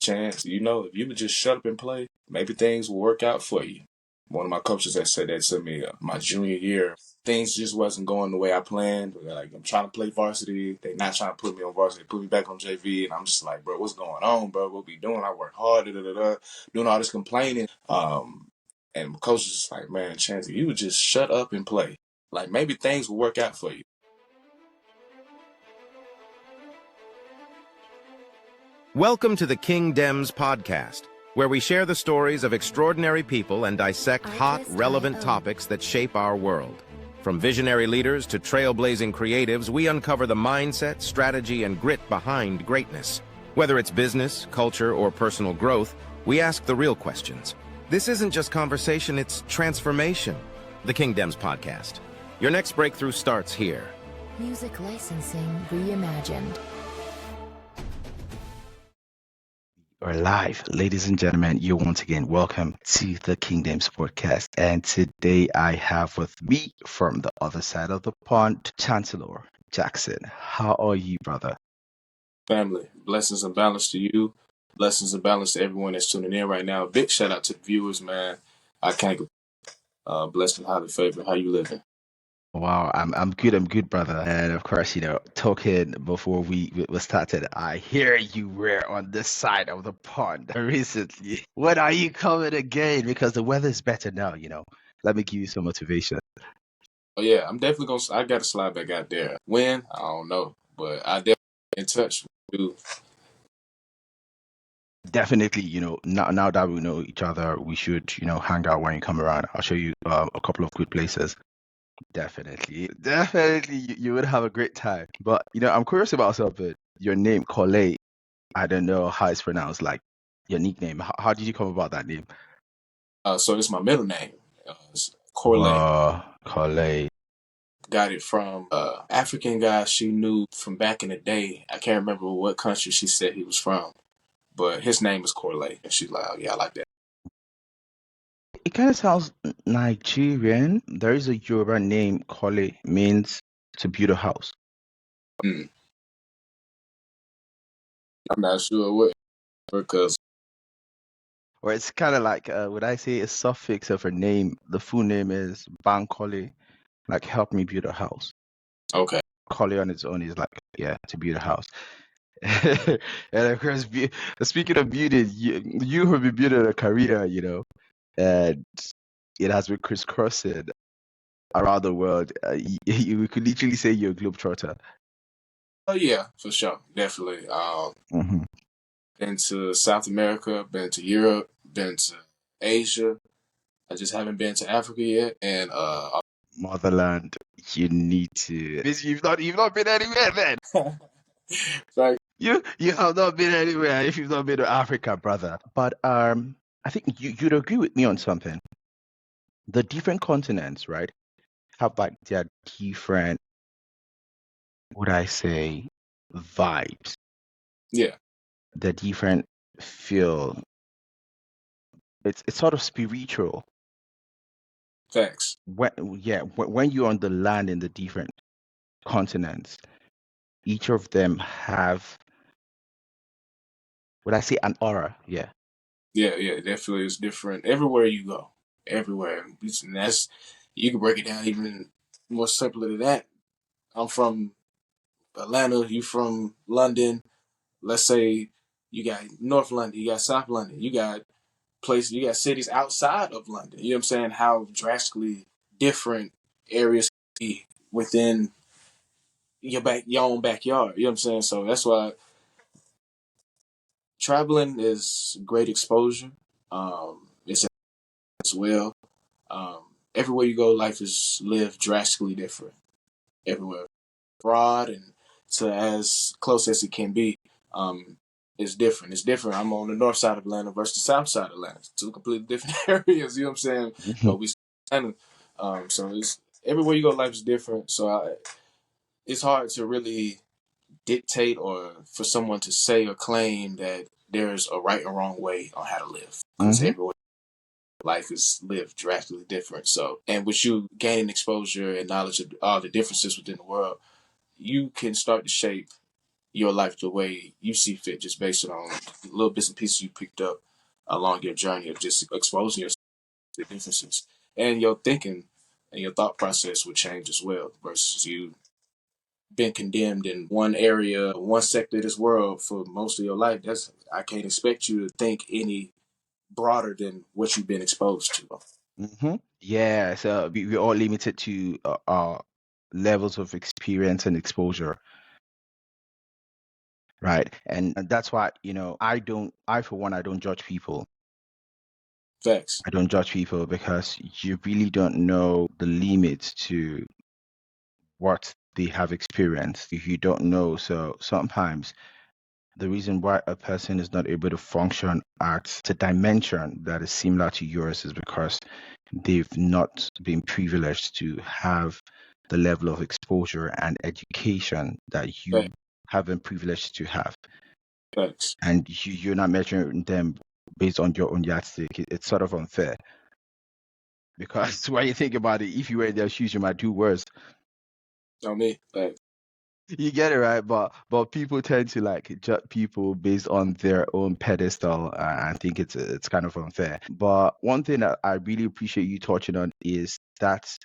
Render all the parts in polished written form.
Chance, if you would just shut up and play, maybe things will work out for you. One of my coaches that said that to me my junior year. Things just wasn't going the way I planned. Like, I'm trying to play varsity. They not trying to put me on varsity, put me back on JV. And I'm just like, bro, what's going on, bro? What we doing? I work hard, doing all this complaining. And my coach is just like, man, Chance, you would just shut up and play. Like, maybe things will work out for you. Welcome to the King Dems Podcast, where we share the stories of extraordinary people and dissect hot, relevant topics that shape our world. From visionary leaders to trailblazing creatives, we uncover the mindset, strategy, and grit behind greatness. Whether it's business, culture, or personal growth, we ask the real questions. This isn't just conversation, it's transformation. The King Dems Podcast. Your next breakthrough starts here. Music licensing reimagined. We're live. Ladies and gentlemen, you're once again welcome to the King Dems Podcast. And today I have with me from the other side of the pond, Chancellor Jackson. How are you, brother? Family, blessings and balance to you. Blessings and balance to everyone that's tuning in right now. Big shout out to the viewers, man. I can't blessed and highly favored. How you living? Wow, I'm good, brother. And of course, talking before we started, I hear you were on this side of the pond recently. When are you coming again? Because the weather is better now, Let me give you some motivation. Oh yeah, I'm definitely I gotta slide back out there. When? I don't know. But I definitely in touch with you. Definitely, now that we know each other, we should, hang out when you come around. I'll show you a couple of good places. Definitely, you would have a great time. But I'm curious about something. Your name, Kole. I don't know how it's pronounced. Like your nickname. How did you come about that name? So it's my middle name, Corley. Kole. Got it from African guy she knew from back in the day. I can't remember what country she said he was from, but his name is Corley, and she's like, oh yeah, I like that. It kind of sounds Nigerian. There is a Yoruba name, Kole, means to build a house. I'm not sure what, because Or it's kind of like, would I say a suffix of her name? The full name is Bankole, like help me build a house. okay. Kole on its own is like, yeah, to build a house. And of course, speaking of beauty, you have been building a career, and it has been crisscrossing around the world. We could literally say you're a globetrotter. Oh yeah, for sure, definitely. Been to South America, been to Europe, been to Asia. I just haven't been to Africa yet, and Motherland, you need to. You've not been anywhere then. Sorry. You have not been anywhere if you've not been to Africa, brother. But I think you'd agree with me on something. The different continents, right, have like their different, would I say, vibes. Yeah. The different feel. It's sort of spiritual. Facts. When you're on the land in the different continents, each of them have, would I say, an aura? Yeah. Yeah, definitely. It's different everywhere you go. Everywhere. And that's, you can break it down even more simpler than that. I'm from Atlanta. You from London. Let's say you got North London. You got South London. You got places. You got cities outside of London. You know what I'm saying? How drastically different areas can be within your own backyard. You know what I'm saying? So that's why traveling is great exposure. It's as well. Everywhere you go, life is lived drastically different. Everywhere, broad and to as close as it can be, it's different. It's different. I'm on the north side of Atlanta versus the south side of Atlanta. Two completely different areas. You know what I'm saying? But we, so it's everywhere you go, life is different. So it's hard to really dictate or for someone to say or claim that there's a right or wrong way on how to live because everywhere life is lived drastically different. So, and with you gaining exposure and knowledge of all the differences within the world, you can start to shape your life the way you see fit, just based on little bits and pieces you picked up along your journey of just exposing yourself to differences. And your thinking and your thought process would change as well, versus you been condemned in one area, one sector of this world for most of your life. I can't expect you to think any broader than what you've been exposed to. Yeah, so we're all limited to our levels of experience and exposure, right? And that's why, I for one, I don't judge people. Facts. I don't judge people because you really don't know the limits to what they have experienced if you don't know. So sometimes the reason why a person is not able to function at a dimension that is similar to yours is because they've not been privileged to have the level of exposure and education that you Facts. have been privileged to have. Facts. And you're not measuring them based on your own yardstick. It's sort of unfair. Because when you think about it, if you were in their shoes, you might do worse. On me. Facts. You get it, right? But people tend to like judge people based on their own pedestal. I think it's kind of unfair. But one thing that I really appreciate you touching on is that,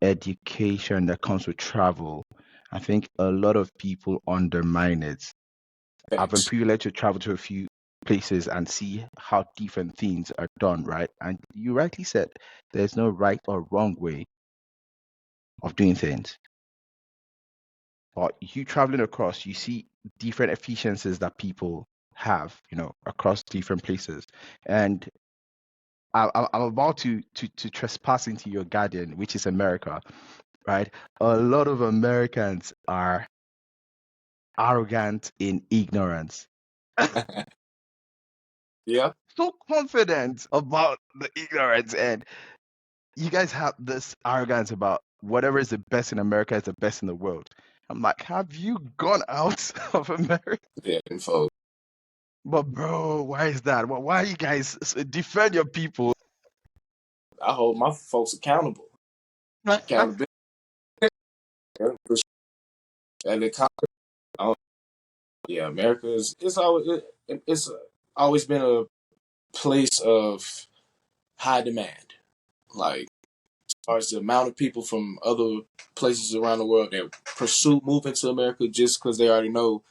education that comes with travel. I think a lot of people undermine it. I've been Facts. privileged to travel to a few places and see how different things are done, right? And you rightly said there's no right or wrong way of doing things. But you traveling across, you see different efficiencies that people have, across different places. And I'm about to trespass into your garden, which is America, right? A lot of Americans are arrogant in ignorance. Yeah. So confident about the ignorance, and you guys have this arrogance about whatever is the best in America is the best in the world. I'm like, have you gone out of America? Yeah. Info. But bro, why is that? Why you guys defend your people? I hold my folks accountable. Accountability. Yeah, for sure. And yeah, America is it's always been a place of high demand. Like, as far as the amount of people from other places around the world that pursue moving to America just because they already know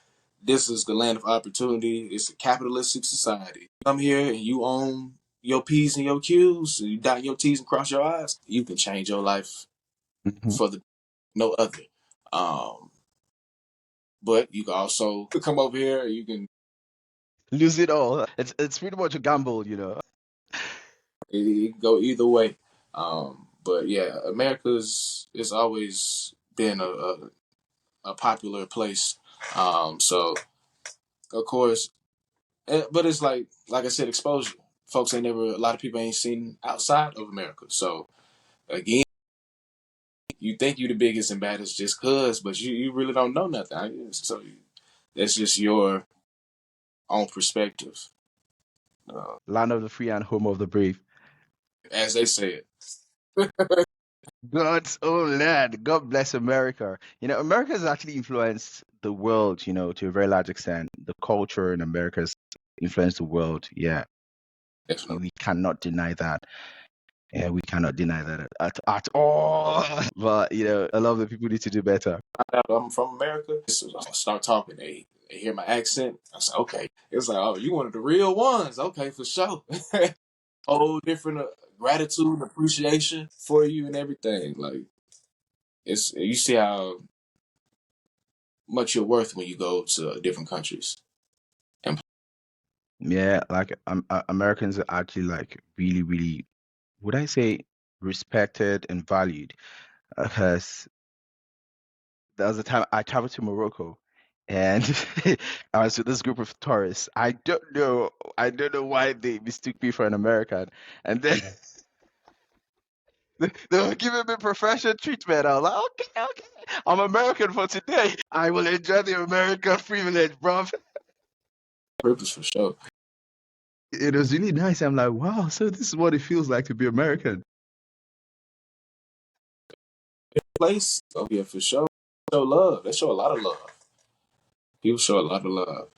this is the land of opportunity. It's a capitalistic society. You come here and you own your P's and your Q's, and you dot your T's and cross your I's. You can change your life Mhm. for the no other. Um, but you can also come over here. You can Lose it all. It's pretty much a gamble. it can go either way. But yeah, America's it's always been a popular place. So of course, but it's like I said, exposure. Folks ain't never. A lot of people ain't seen outside of America. So again, you think you the biggest and baddest just cause, but you really don't know nothing. So that's just your own perspective, Land of the free and home of the brave. as they say it. God's own land. God bless America. America has actually influenced the world, to a very large extent. The culture in America has influenced the world. Yeah, Definitely. we cannot deny that. Yeah, we cannot deny that at all. But a lot of the people need to do better. I'm from America. So I start talking. They hear my accent. I say, okay. It's like, oh, you one of the real ones. Okay, for sure. Whole different gratitude and appreciation for you and everything. Like, it's you see how much you're worth when you go to different countries. And Yeah, like Americans are actually like really, really, would I say, respected and valued? Because there was a time I traveled to Morocco, and I was with this group of tourists. I don't know why they mistook me for an American, and then they were giving me professional treatment. I was like, okay, okay, I'm American for today. I will enjoy the American privilege, bro. purpose for sure. It was really nice. I'm like, wow, so this is what it feels like to be American. Place. Oh yeah, for sure. Show love. They show a lot of love. People show a lot of love.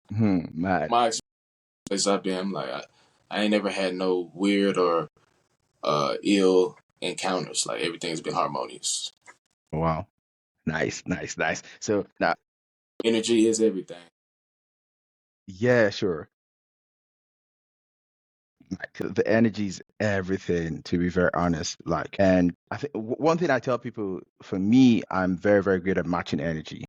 Man. My experience I've been, I'm like, I ain't never had no weird or ill encounters. Like everything's been harmonious. Wow. Nice, nice, nice. So now, Energy is everything. yeah, sure. Like, the energy is everything, to be very honest. Like, and I think one thing I tell people, for me, I'm very, very good at matching energy,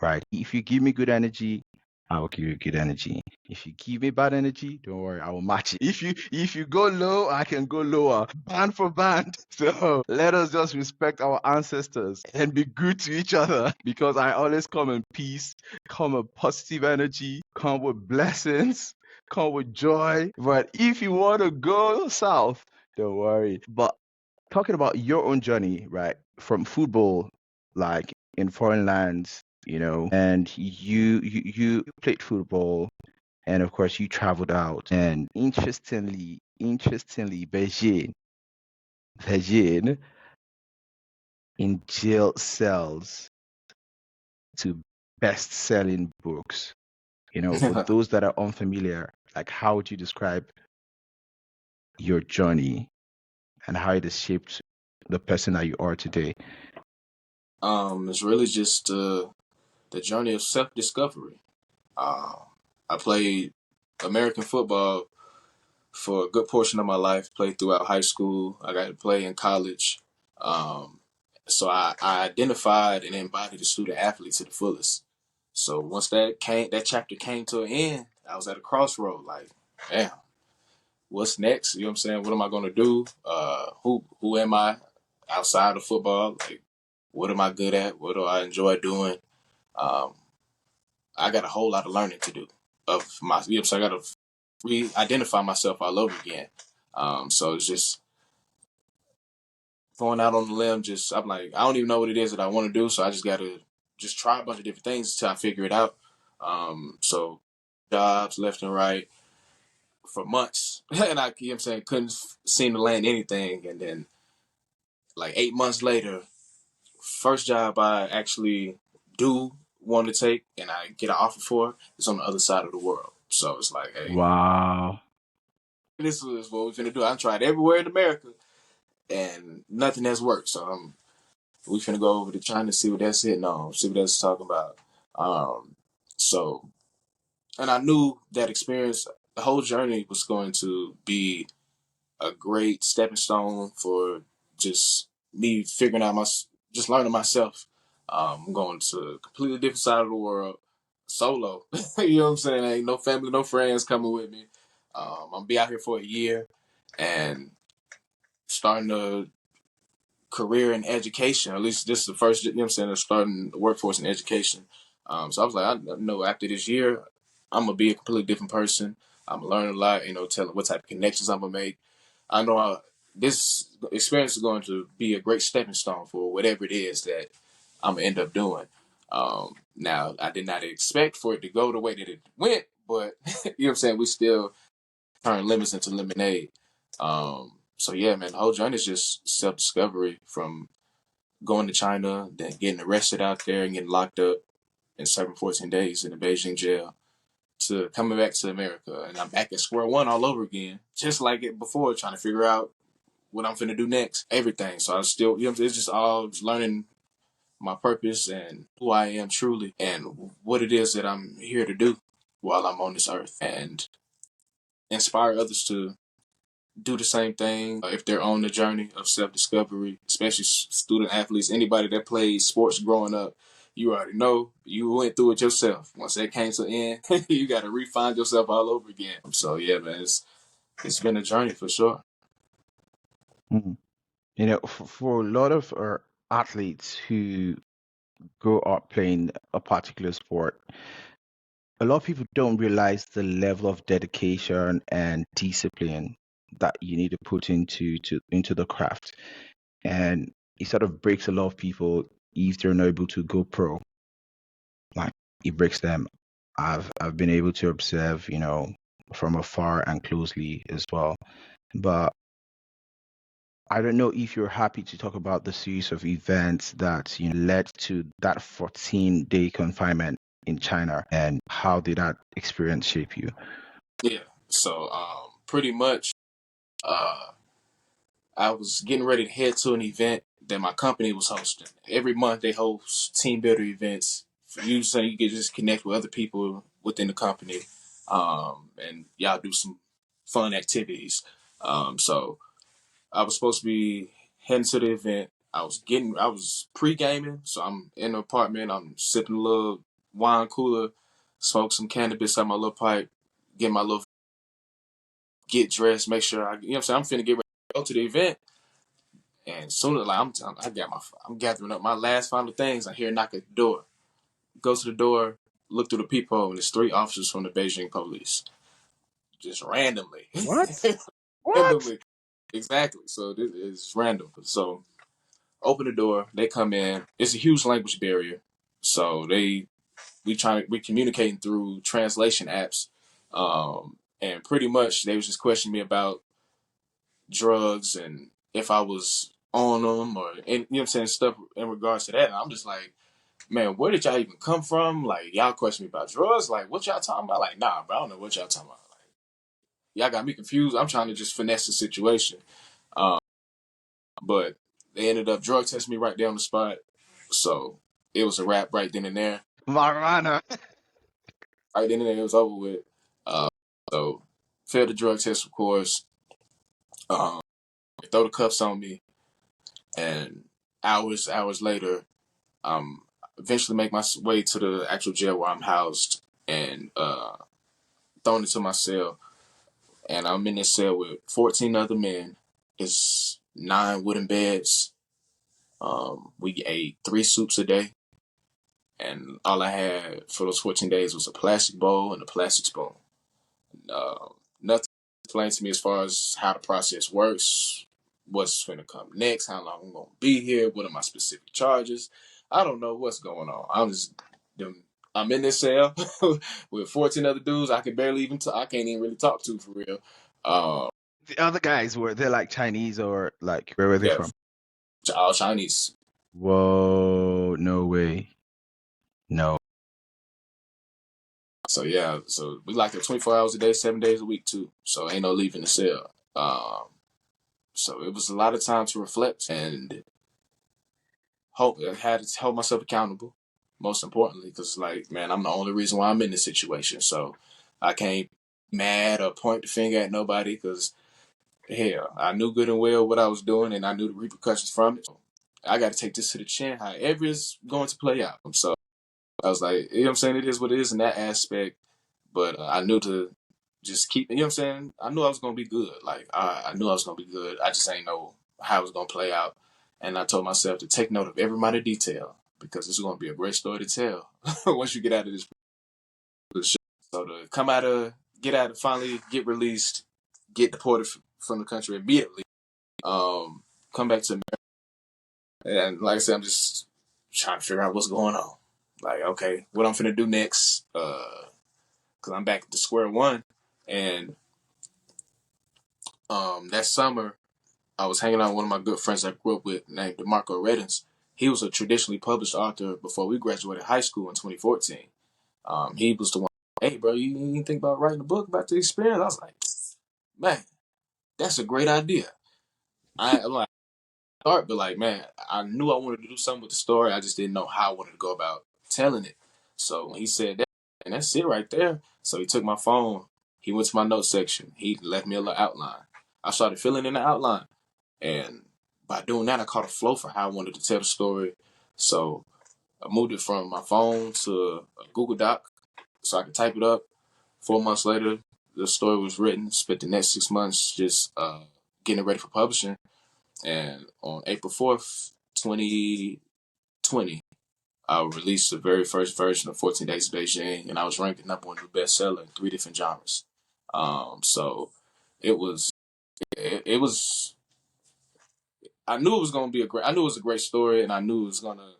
right? If you give me good energy, I will give you good energy. If you give me bad energy, don't worry, I will match it. If you go low, I can go lower, band for band. So let us just respect our ancestors and be good to each other, because I always come in peace, come with positive energy, come with blessings, come with joy. But if you want to go south, don't worry. But talking about your own journey, right, from football, like in foreign lands, and you played football, and of course you traveled out, and interestingly, Beijing in jail cells to best-selling books. For those that are unfamiliar, like, how would you describe your journey and how it has shaped the person that you are today? It's really just the journey of self-discovery. I played American football for a good portion of my life, played throughout high school. I got to play in college. Um, so I identified and embodied the student athlete to the fullest. So once that chapter came to an end, I was at a crossroad, like, damn, what's next? You know what I'm saying? What am I gonna do? Who am I outside of football? Like, what am I good at? What do I enjoy doing? Um, I got a whole lot of learning to do of my, you know, so I got to re-identify myself all over again. So it's just going out on the limb. I'm like, I don't even know what it is that I want to do, so I just got to just try a bunch of different things until I figure it out. So jobs left and right for months, and you know what I'm saying, couldn't seem to land anything. And then like 8 months later, first job I actually do want to take and I get an offer for is on the other side of the world. So it's like, hey, Wow. this is what we're finna do. I tried everywhere in America and nothing has worked. So we finna go over to China, see what that's hitting on, see what that's talking about. Um, so, and I knew that experience, the whole journey was going to be a great stepping stone for just me figuring out just learning myself. I'm going to a completely different side of the world, solo. You know what I'm saying? Ain't no family, no friends coming with me. I'm gonna be out here for a year and starting a career in education. At least this is the first, you know what I'm saying, starting the workforce in education. So I was like, I know after this year, I'm gonna be a completely different person. I'm gonna learn a lot, telling what type of connections I'm gonna make. I know this experience is going to be a great stepping stone for whatever it is that I'm gonna end up doing. Now, I did not expect for it to go the way that it went, but you know what I'm saying, we still turn lemons into lemonade. So yeah, man, the whole journey is just self discovery from going to China, then getting arrested out there and getting locked up and serving 14 days in a Beijing jail to coming back to America. And I'm back at square one all over again, just like it before, trying to figure out what I'm finna do next, everything. So I still, it's just all just learning my purpose and who I am truly and what it is that I'm here to do while I'm on this earth and inspire others to do the same thing if they're on the journey of self-discovery, especially student athletes, anybody that plays sports growing up. You already know you went through it yourself. Once that came to an end, you got to refine yourself all over again. So yeah, man, it's been a journey for sure. Mhm. For a lot of our athletes who grow up playing a particular sport, a lot of people don't realize the level of dedication and discipline that you need to put into the craft. And it sort of breaks a lot of people if they're not able to go pro. Like, it breaks them. I've been able to observe, from afar and closely as well. But I don't know if you're happy to talk about the series of events that led to that 14-day confinement. in China, and how did that experience shape you? Yeah. So pretty much I was getting ready to head to an event that my company was hosting. Every month they host team builder events. So you can just connect with other people within the company, and y'all do some fun activities. So I was supposed to be heading to the event. I was pre-gaming, so I'm in the apartment. I'm sipping a little wine cooler, smoke some cannabis out my little pipe, get dressed, make sure you know what I'm saying. I'm finna get ready to go to the event. And soon as like I'm gathering up my last final things, I hear a knock at the door. Go to the door, look through the peephole, and there's 3 officers from the Beijing police. Just randomly. What? What? Randomly. Exactly. So this is random. So open the door, they come in. It's a huge language barrier. So we communicating through translation apps. And pretty much they was just questioning me about drugs and if I was on them or and, you know what I'm saying, stuff in regards to that. And I'm just like, man, where did y'all even come from? Like y'all question me about drugs? Like what y'all talking about? Like, nah, bro, I don't know what y'all talking about. Like y'all got me confused. I'm trying to just finesse the situation. Um, but they ended up drug testing me right there on the spot. So it was a wrap right then and there. Marijuana. Right then and there, it was over with. Uh, so failed the drug test, of course. They throw the cuffs on me, and hours later, eventually make my way to the actual jail where I'm housed and thrown into my cell. And I'm in this cell with 14 other men. It's 9 wooden beds. We ate 3 soups a day. And all I had for those 14 days was a plastic bowl and a plastic spoon. Nothing explained to me as far as how the process works, what's going to come next, how long I'm going to be here, what are my specific charges. I don't know what's going on. I'm in this cell with 14 other dudes. I can barely even I can't even really talk to for real. Uh, The other guys, were they like Chinese or like where were they yeah, from? all Chinese. Whoa, no way. No. So yeah, so we like it 24 hours a day, 7 days a week too. So ain't no leaving the cell. So it was a lot of time to reflect and I had to hold myself accountable. Most importantly, because like, man, I'm the only reason why I'm in this situation. So I can't be mad or point the finger at nobody because hell, I knew good and well what I was doing and I knew the repercussions from it. So I got to take this to the chin, however it's going to play out. So I was like, you know what I'm saying? It is what it is in that aspect. But I knew to just keep, you know what I'm saying? I knew I was going to be good. Like, I knew I was going to be good. I just ain't know how it was going to play out. And I told myself to take note of every minor detail because this is going to be a great story to tell once you get out of this. So to finally get released, get deported from the country immediately, come back to America. And like I said, I'm just trying to figure out what's going on. Like, okay, what I'm finna do next? Because I'm back to square one. And that summer, I was hanging out with one of my good friends I grew up with named DeMarco Reddins. He was a traditionally published author before we graduated high school in 2014. He was the one, hey, bro, you didn't think about writing a book about the experience? I was like, man, that's a great idea. I'm like, start, but like, man, I knew I wanted to do something with the story. I just didn't know how I wanted to go about telling it. So when he said that, and that's it right there. So he took my phone, he went to my notes section, he left me a little outline. I started filling in the outline. And by doing that, I caught a flow for how I wanted to tell the story. So I moved it from my phone to a Google Doc so I could type it up. 4 months later, the story was written. Spent the next 6 months just getting it ready for publishing. And on April 4th, 2020, I released the very first version of 14 Days of Beijing, and I was ranked the #1 new bestseller in 3 different genres. So it was, it was I knew it was gonna be I knew it was a great story, and I knew it was gonna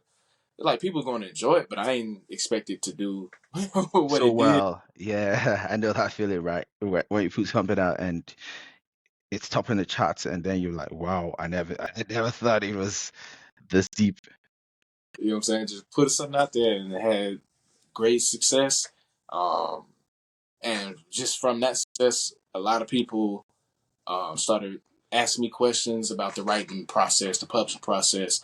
like people were gonna enjoy it, but I ain't expect it to do what So it did. well, yeah, I know that feeling, right? When you put something out and it's topping the charts, and then you're like, wow, I never thought it was this deep. You know what I'm saying? Just put something out there, and it had great success. And just from that success, a lot of people started asking me questions about the writing process, the publishing process.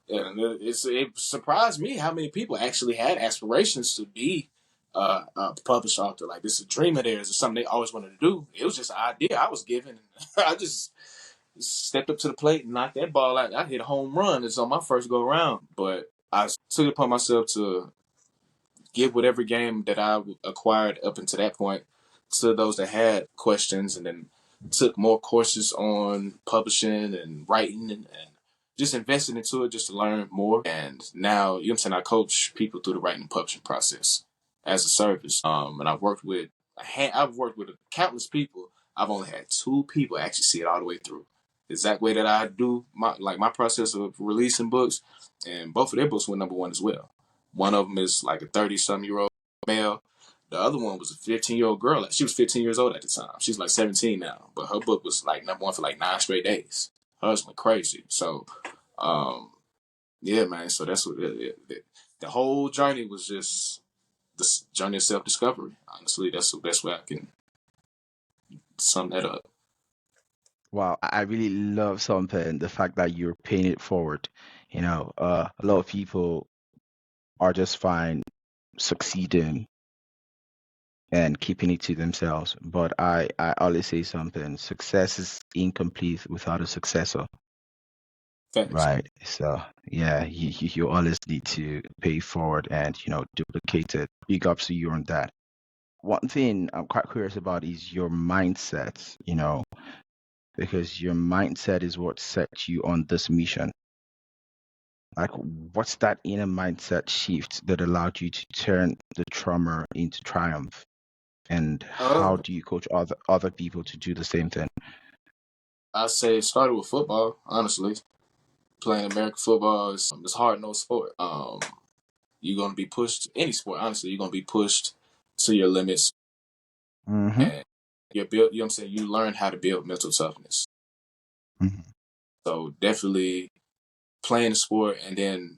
And it surprised me how many people actually had aspirations to be a published author. Like, this is a dream of theirs, or something they always wanted to do. It was just an idea I was given. I just stepped up to the plate and knocked that ball out. I hit a home run. It's on my first go around. But I took it upon myself to give whatever game that I acquired up until that point to those that had questions, and then took more courses on publishing and writing, and just invested into it just to learn more. And now, you know what I'm saying, I coach people through the writing and publishing process as a service. And I've worked with countless people. I've only had 2 people actually see it all the way through. The exact way that I do my process of releasing books, and both of their books went #1 as well. One of them is like a 30-some-year-old male. The other one was a 15-year-old girl. She was 15 years old at the time. She's like 17 now, but her book was like #1 for like 9 straight days. Hers went crazy. So, yeah, man. So that's what the whole journey was, just the journey of self-discovery. Honestly, that's the best way I can sum that up. Wow, I really love something, the fact that you're paying it forward. A lot of people are just fine succeeding and keeping it to themselves. But I always say something: success is incomplete without a successor, Thanks. right? So yeah, you always need to pay forward and duplicate it. Big ups to you on that. One thing I'm quite curious about is your mindset, because your mindset is what sets you on this mission. Like, what's that inner mindset shift that allowed you to turn the trauma into triumph? And how do you coach other people to do the same thing? I say it started with football, honestly. Playing American football is hard no sport. You're gonna be pushed, any sport, honestly, you're gonna be pushed to your limits, Mm-hmm. and you're built, you know what I'm saying, you learn how to build mental toughness. Mm-hmm. So definitely playing the sport, and then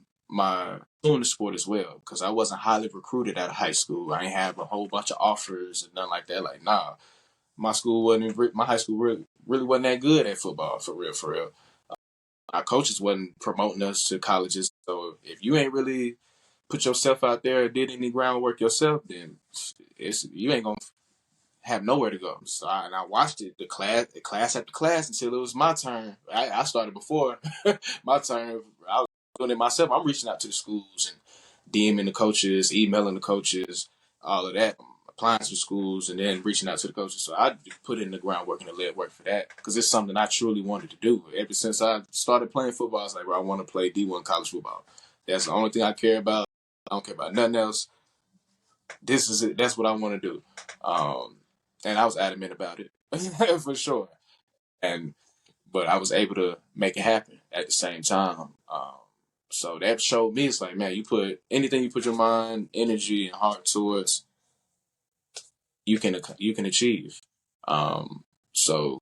doing the sport as well, because I wasn't highly recruited out of high school. I ain't have a whole bunch of offers and nothing like that. Like, nah, my high school really wasn't that good at football, for real, for real. Our coaches wasn't promoting us to colleges. So if you ain't really put yourself out there, did any groundwork yourself, then you ain't gonna have nowhere to go. So I watched it, the class after class, until it was my turn. I started before my turn. I was doing it myself. I'm reaching out to the schools and DMing the coaches, emailing the coaches, all of that, applying to schools, and then reaching out to the coaches. So I put in the groundwork and the lead work for that, because it's something I truly wanted to do. Ever since I started playing football, I was like, bro, I want to play D1 college football. That's the only thing I care about. I don't care about nothing else. This is it. That's what I want to do. And I was adamant about it for sure. But I was able to make it happen at the same time. So that showed me, it's like, man, you put your mind, energy, and heart towards, you can achieve. So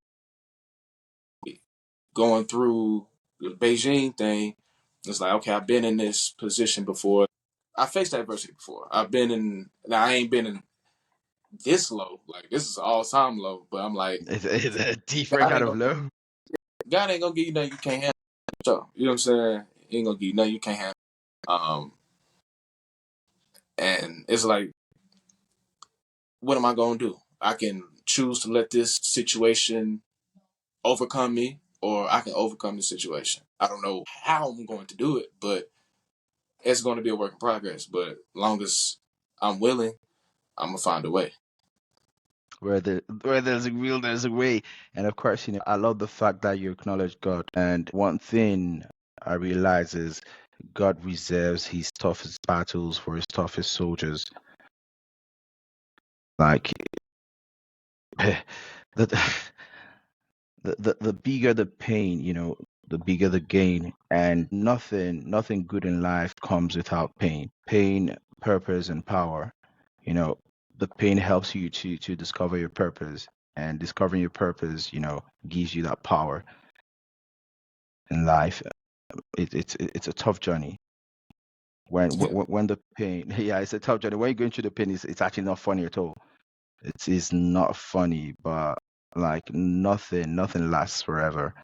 going through the Beijing thing, it's like, okay, I've been in this position before. I faced adversity before. Now I ain't been in this low. Like, this is all time low, but I'm like, It's a different God kind ain't of gonna, love. God ain't gonna give you nothing you can't handle. So, you know what I'm saying? He ain't gonna give you nothing you can't handle. Um, and it's like, what am I gonna do? I can choose to let this situation overcome me, or I can overcome the situation. I don't know how I'm going to do it, but it's going to be a work in progress. But long as I'm willing, I'm gonna find a way. Where there's a will, there's a way. And of course, I love the fact that you acknowledge God. And one thing I realize is God reserves his toughest battles for his toughest soldiers. Like, the the bigger the pain, the bigger the gain. And nothing good in life comes without pain. Pain, purpose, and power. The pain helps you to discover your purpose, and discovering your purpose, gives you that power in life. It's a tough journey. When the pain, yeah, it's a tough journey. When you're going through the pain, it's actually not funny at all. It is not funny, but like nothing lasts forever,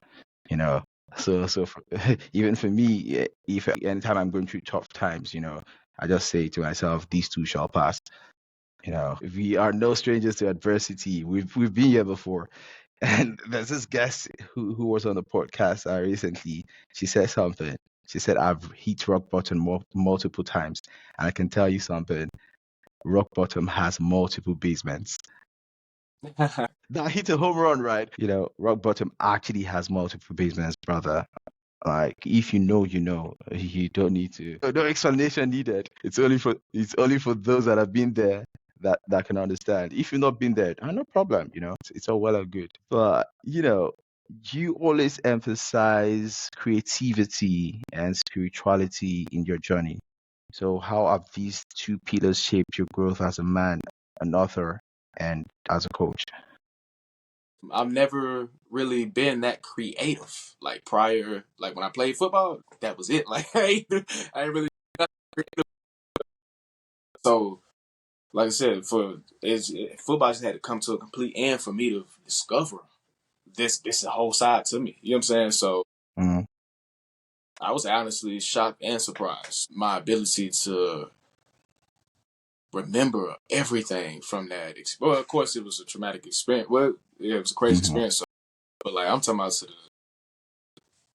you know. So for, even for me, if anytime I'm going through tough times, I just say to myself, these too shall pass. We are no strangers to adversity. We've been here before. And there's this guest who was on the podcast recently. She said something. She said, I've hit rock bottom multiple times. And I can tell you something, rock bottom has multiple basements. Now hit a home run, right? Rock bottom actually has multiple basements, brother. Like, if you know, you don't need to. No explanation needed. It's only for those that have been there that can understand. If you've not been there, no problem. It's all well and good. But you always emphasize creativity and spirituality in your journey. So how have these two pillars shaped your growth as a man, an author, and as a coach? I've never really been that creative. Like prior, like when I played football, that was it. Like I ain't really so. Like I said, football just had to come to a complete end for me to discover this whole side to me. You know what I'm saying? So Mm, I was honestly shocked and surprised. My ability to remember everything from that. Well, of course, it was a traumatic experience. Well, yeah, it was a crazy mhm, experience. So, but like I'm talking about to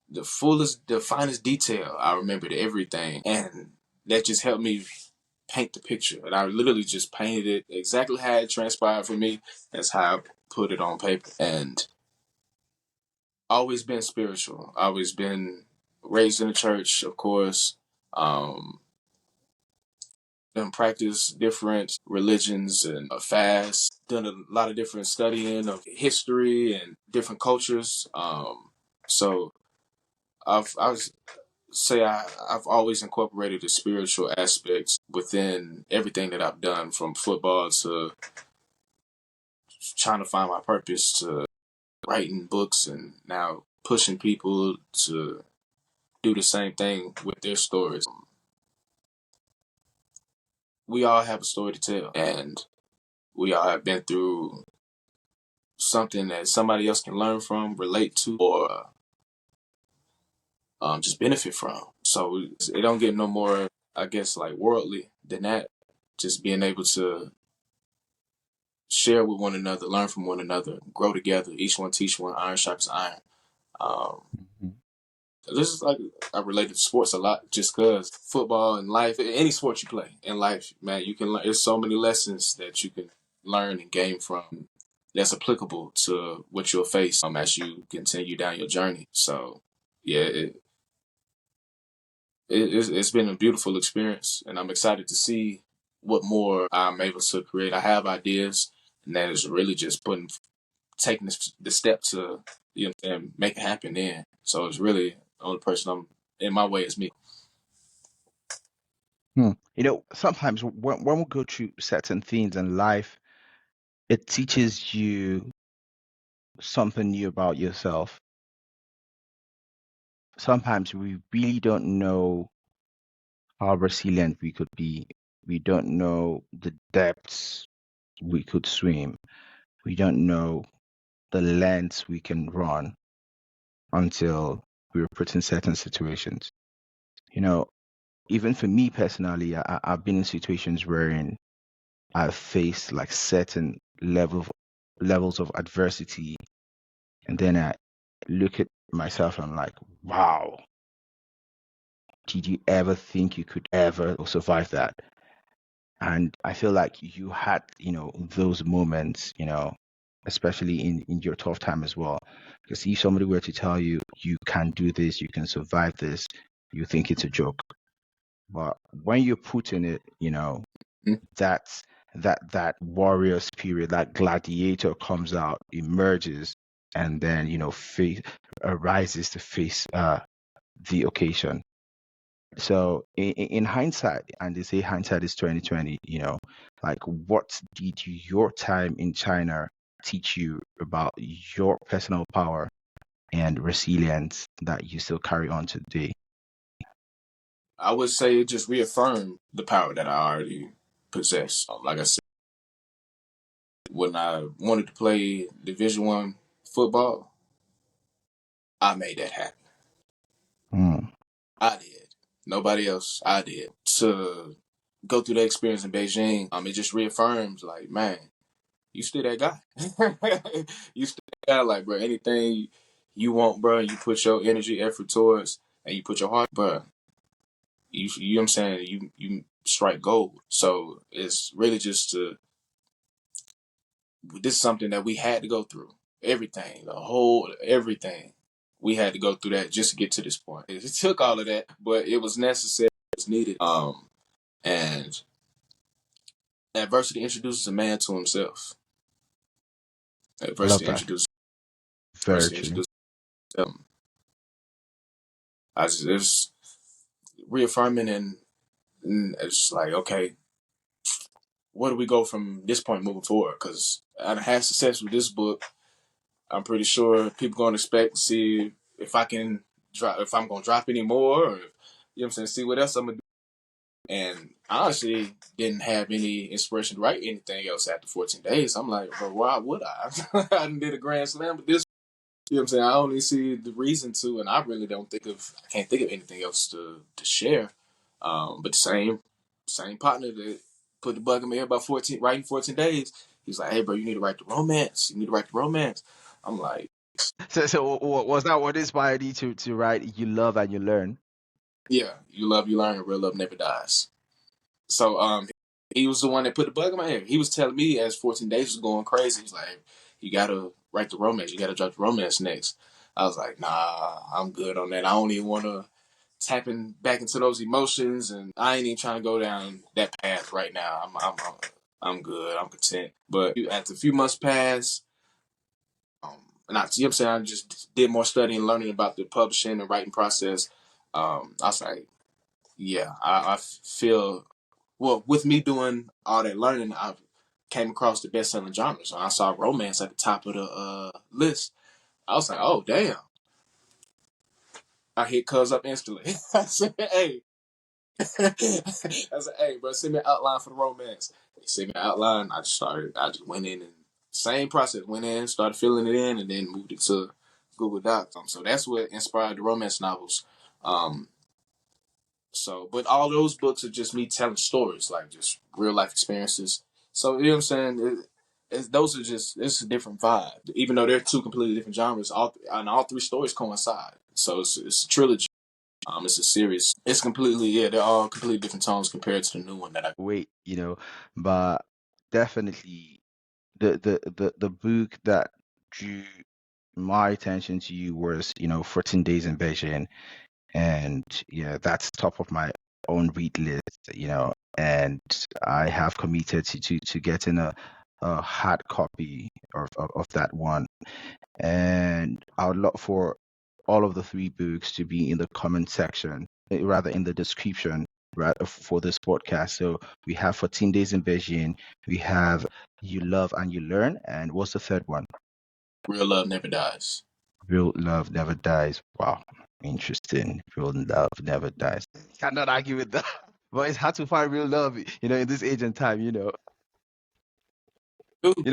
the fullest, the finest detail. I remembered everything, and that just helped me paint the picture. And I literally just painted it exactly how it transpired for me. That's how I put it on paper. And always been spiritual. Always been raised in the church, of course. And practice different religions and fast. Done a lot of different studying of history and different cultures. So I was say I've always incorporated the spiritual aspects within everything that I've done, from football to trying to find my purpose to writing books and now pushing people to do the same thing with their stories. We all have a story to tell, and we all have been through something that somebody else can learn from, relate to, or just benefit from. So it don't get no more, I guess, like worldly than that. Just being able to share with one another, learn from one another, grow together. Each one teach one. Iron sharpens iron. Um, mhm. this is like I relate to sports a lot, just because football and life, any sport you play in life, man, you can learn. There's so many lessons that you can learn and gain from that's applicable to what you'll face as you continue down your journey. So, yeah, it's been a beautiful experience, and I'm excited to see what more I'm able to create. I have ideas, and that is really just taking the step to make it happen. Then, so it's really the only person I'm in my way is me. Sometimes when we go through certain things in life, it teaches you something new about yourself. Sometimes we really don't know how resilient we could be. We don't know the depths we could swim. We don't know the lengths we can run until we're put in certain situations. Even for me personally, I've been in situations wherein I've faced like certain levels of adversity, and then I look at myself and I'm like, wow, did you ever think you could ever survive that? And I feel like you had, those moments, especially in your tough time as well. Because if somebody were to tell you, you can do this, you can survive this, you think it's a joke. But when you're put in it, Mhm. that's that warrior spirit, that gladiator comes out, emerges, and then arises to face the occasion. So in hindsight, and they say hindsight is 2020, like what did your time in China teach you about your personal power and resilience that you still carry on today? I would say it just reaffirmed the power that I already possess. Like I said, when I wanted to play Division 1 football, I made that happen. Mm. I did. Nobody else. I did. To go through that experience in Beijing, it just reaffirms, like, man, you still that guy. You still that guy. Like, bro, anything you want, bro, you put your energy, effort towards, and you put your heart, bro. You know what I'm saying? You strike gold. So it's really just this is something that we had to go through. Everything. We had to go through that just to get to this point. It took all of that, but it was necessary. It was needed. And adversity introduces a man to himself. I love Adversity that. introduces. Very Adversity true. introduces. I just it's reaffirming and it's like, okay, where do we go from this point moving forward? Because I had success with this book. I'm pretty sure people gonna expect to see if I can drop, if I'm gonna drop any more, or you know what I'm saying, see what else I'm gonna do. And I honestly didn't have any inspiration to write anything else after 14 days. I'm like, bro, why would I? I done did a grand slam, but this, you know what I'm saying, I only see the reason to, and I really I can't think of anything else to share. But the same partner that put the bug in my head about writing 14 days, he's like, hey, bro, you need to write the romance. You need to write the romance. I'm like, So was that what inspired you to write "You Love and You Learn"? yeah, you love, you learn, and real love never dies. So he was the one that put the bug in my head. He was telling me as 14 days was going crazy. He's like, you gotta write the romance. You gotta drop the romance next. I was like, nah, I'm good on that. I don't even want to tapping back into those emotions, and I ain't even trying to go down that path right now. I'm good. I'm content. But after a few months pass, and you know what I'm saying, I just did more studying, learning about the publishing and writing process. I was like, yeah, I feel well with me doing all that learning. I came across the best-selling genre, so I saw romance at the top of the list. I was like, oh damn! I hit Cuz up instantly. I said, hey, I said, hey, bro, send me an outline for the romance. He sent me an outline. I just went in and same process. Went in, started filling it in, and then moved it to Google Docs. So that's what inspired the romance novels. Um, but all those books are just me telling stories, like just real life experiences. So you know what I'm saying? It's a different vibe. Even though they're two completely different genres, all three stories coincide. So it's a trilogy. It's a series. It's completely, yeah. They're all completely different tones compared to the new one that I. Wait, but definitely the book that drew my attention to you was 14 Days in Beijing, and yeah, that's top of my own read list. And I have committed to getting a hard copy of that one, and I would love for all of the three books to be in the comment section, rather in the description, right, for this podcast. So we have 14 Days in Beijing, we have You Love and You Learn, and what's the third one? Real love never dies. Real Love Never Dies. Wow, interesting. Real Love Never Dies. Cannot argue with that. But it's hard to find real love, in this age and time. Dude,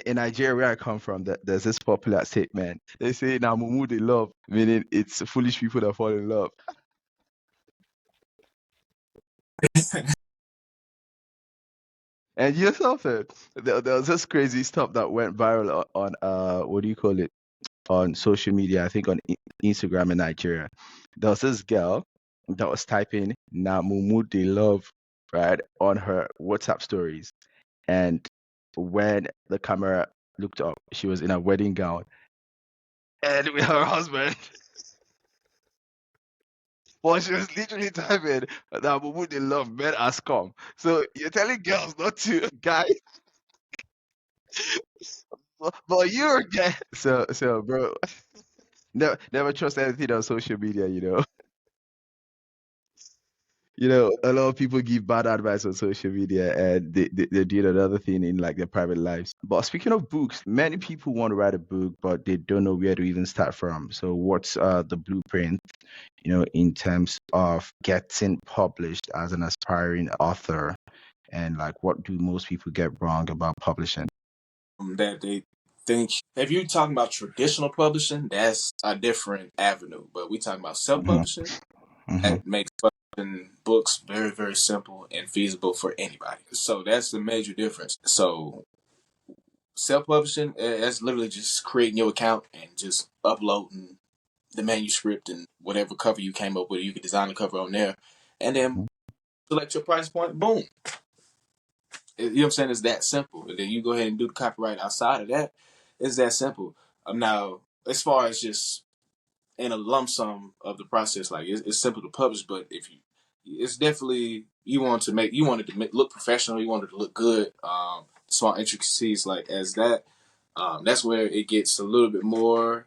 In Nigeria, where I come from, there's this popular statement. They say, "Now mumu they love," meaning it's foolish people that fall in love. And yourself, there was this crazy stuff that went viral on what do you call it, on social media? I think on Instagram in Nigeria. There was this girl that was typing "Na mumu they love," right, on her WhatsApp stories, and when the camera looked up, she was in a wedding gown and with her husband. Well, she was literally typing that mumu they love men as come. So you're telling girls not to, guys, but you're a guy. So bro, never trust anything on social media. A lot of people give bad advice on social media and they do another thing in like their private lives. But speaking of books, many people want to write a book, but they don't know where to even start from. So what's the blueprint, in terms of getting published as an aspiring author? And like, what do most people get wrong about publishing? That they think if you're talking about traditional publishing, that's a different avenue. But we talking about Hmm. self-publishing, Hmm. that makes publishing books very, very simple and feasible for anybody. So that's the major difference. So self-publishing, that's literally just creating your account and just uploading the manuscript and whatever cover you came up with. You can design the cover on there, and then select your price point. Boom. You know what I'm saying? It's that simple. And then you go ahead and do the copyright outside of that. It's that simple. Now, as far as just in a lump sum of the process, like it's simple to publish, but it's definitely you wanted to look professional, you wanted to look good. Small intricacies like as that, that's where it gets a little bit more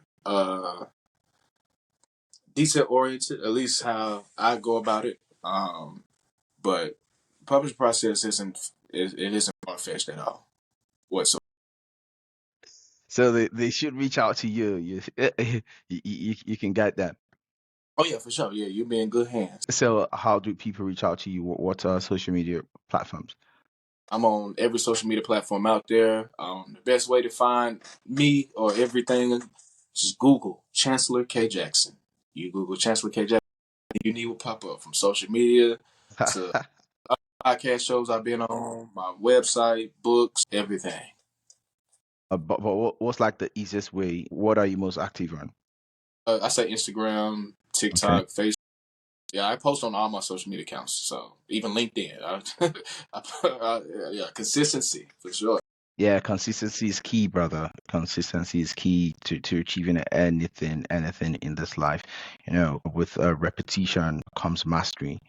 detail oriented. At least how I go about it. But publishing process isn't far fetched at all whatsoever. So they should reach out to you. You can get that. Oh yeah, for sure. Yeah, you'll be in good hands. So how do people reach out to you? What are social media platforms? I'm on every social media platform out there. The best way to find me or everything, just Google Chancellor K. Jackson. You Google Chancellor K. Jackson, you need will pop up from social media to podcast shows I've been on, my website, books, everything. But what's like the easiest way? What are you most active on? I say Instagram, Okay. TikTok, Facebook. Yeah, I post on all my social media accounts. So even LinkedIn. Yeah, consistency for sure. Yeah, consistency is key, brother. Consistency is key to achieving anything in this life. With repetition comes mastery.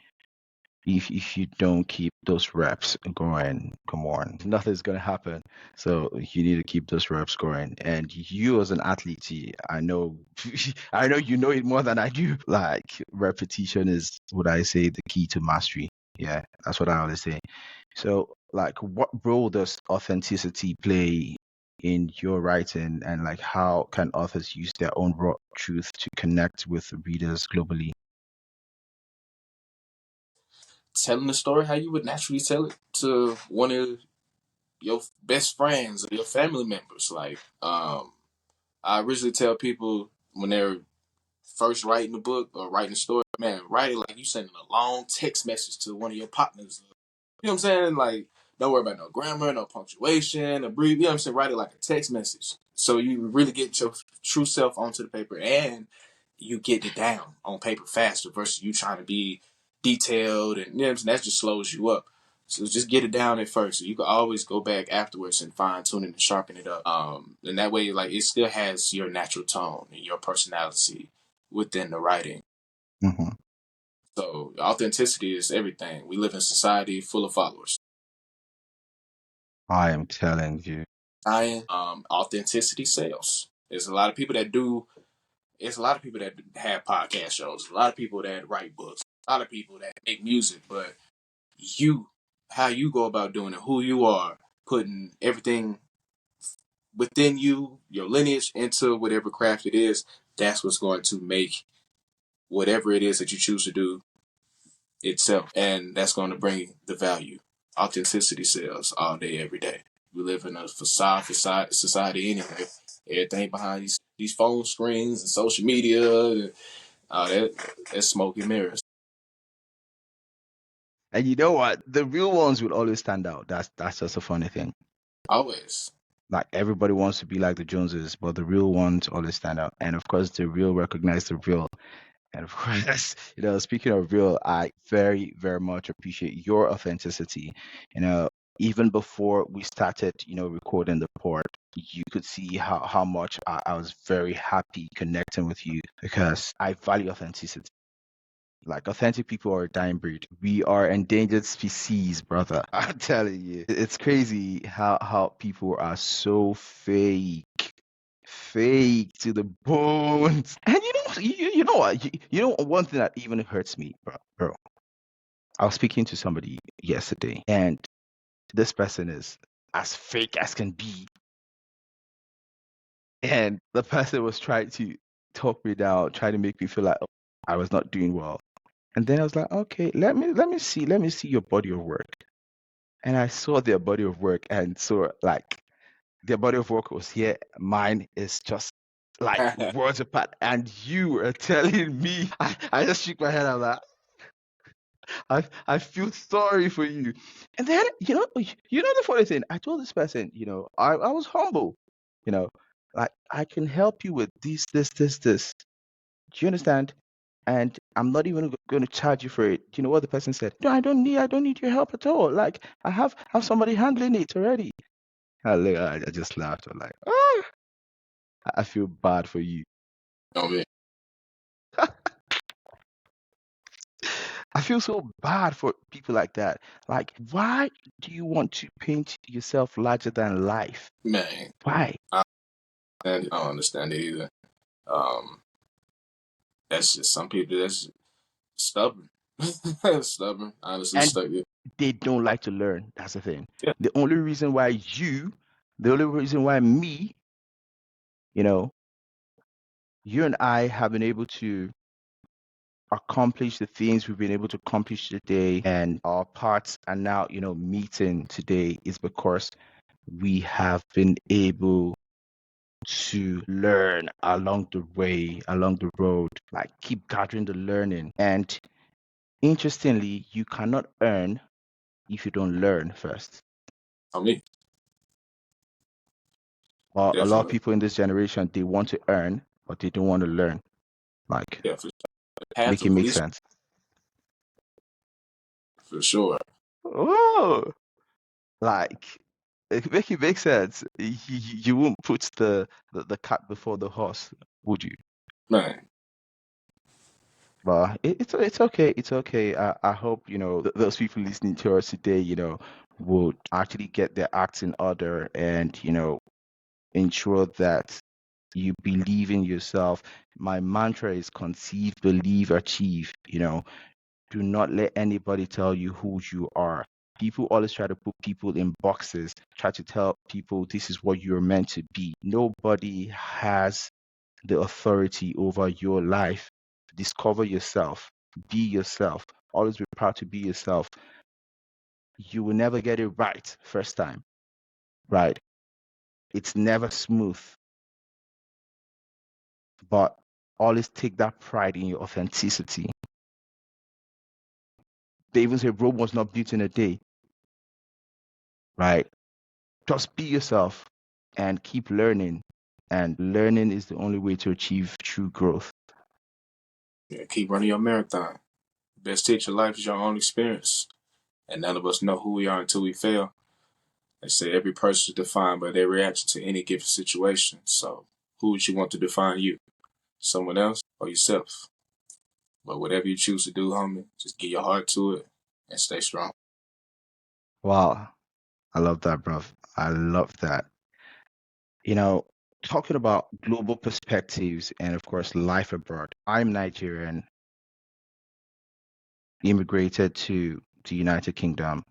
If you don't keep those reps going, come on, nothing's gonna happen. So you need to keep those reps going. And you as an athlete, I know I know you know it more than I do. Like repetition is what I say the key to mastery. Yeah, that's what I always say. So like what role does authenticity play in your writing and like how can authors use their own raw truth to connect with readers globally? Telling the story how you would naturally tell it to one of your best friends or your family members. Like, I originally tell people when they're first writing a book or writing a story, man, write it like you sending a long text message to one of your partners. You know what I'm saying? Like, don't worry about no grammar, no punctuation, you know what I'm saying? Write it like a text message. So you really get your true self onto the paper and you get it down on paper faster versus you trying to be detailed and you know what I'm saying? That just slows you up. So just get it down at first. So you can always go back afterwards and fine tune it and sharpen it up. And that way, like it still has your natural tone and your personality within the writing. Hmm. So authenticity is everything. We live in a society full of followers. I am telling you. Authenticity sells. There's a lot of people that do. There's a lot of people that have podcast shows. A lot of people that write books. A lot of people that make music. But how you go about doing it, who you are, putting everything within you, your lineage, into whatever craft it is. That's what's going to make whatever it is that you choose to do itself, and that's going to bring the value. Authenticity sells all day, every day. We live in a facade society anyway. Everything behind these phone screens and social media, that's smoke and mirrors. And you know what? The real ones will always stand out. That's just a funny thing. Always. Like everybody wants to be like the Joneses, but the real ones always stand out. And of course, the real recognize the real. And of course, speaking of real, I very, very much appreciate your authenticity. Even before we started, recording the port, you could see how much I was very happy connecting with you because I value authenticity. Like authentic people are a dying breed. We are endangered species, brother. I'm telling you. It's crazy how people are so fake. Fake to the bones. And you know what? You know one thing that even hurts me, bro. I was speaking to somebody yesterday, and this person is as fake as can be. And the person was trying to talk me down, trying to make me feel like I was not doing well. And then I was like, okay, let me see your body of work. And I saw their body of work, and so like their body of work was here. Mine is just like words apart. And you were telling me, I just shook my head. I'm like, I feel sorry for you. And then, the funny thing, I told this person, I was humble, like I can help you with this. Do you understand? And I'm not even going to charge you for it. You know what the person said? No, I don't need your help at all. Like I have somebody handling it already. I just laughed. I'm like, I feel bad for you. Oh, man. I feel so bad for people like that. Like, why do you want to paint yourself larger than life? Man, Why? I don't understand it either. That's just some people that's stubborn. Stubborn, honestly, And stuck. they don't like to learn. That's the thing. Yeah. The only reason why me, you and I have been able to accomplish the things we've been able to accomplish today, and our parts are now, meeting today, is because we have been able to learn along the way, along the road, like keep gathering the learning. And interestingly, you cannot earn if you don't learn first. I mean, Well, a lot of definitely. people in this generation, they want to earn, but they don't want to learn. Like, Yeah, for sure. make it make sense. For sure. Oh, like, make it make sense. You won't put the cart before the horse, would you? Man, But it's okay. It's okay. I hope, those people listening to us today, would actually get their acts in order and, ensure that you believe in yourself. My mantra is conceive, believe, achieve. Do not let anybody tell you who you are. People always try to put people in boxes, try to tell people this is what you're meant to be. Nobody has the authority over your life. Discover yourself. Be yourself. Always be proud to be yourself. You will never get it right first time, right? It's never smooth, but always take that pride in your authenticity. They even say Rome was not built in a day, right? Just be yourself and keep learning. And learning is the only way to achieve true growth. yeah, keep running your marathon. Best teacher of life is your own experience. And none of us know who we are until we fail. They say every person is defined by their reaction to any given situation. So, who would you want to define you? Someone else or yourself? But whatever you choose to do, homie, just give your heart to it and stay strong. Wow. I love that, bruv. I love that. Talking about global perspectives and, of course, life abroad. I'm Nigerian, immigrated to the United Kingdom.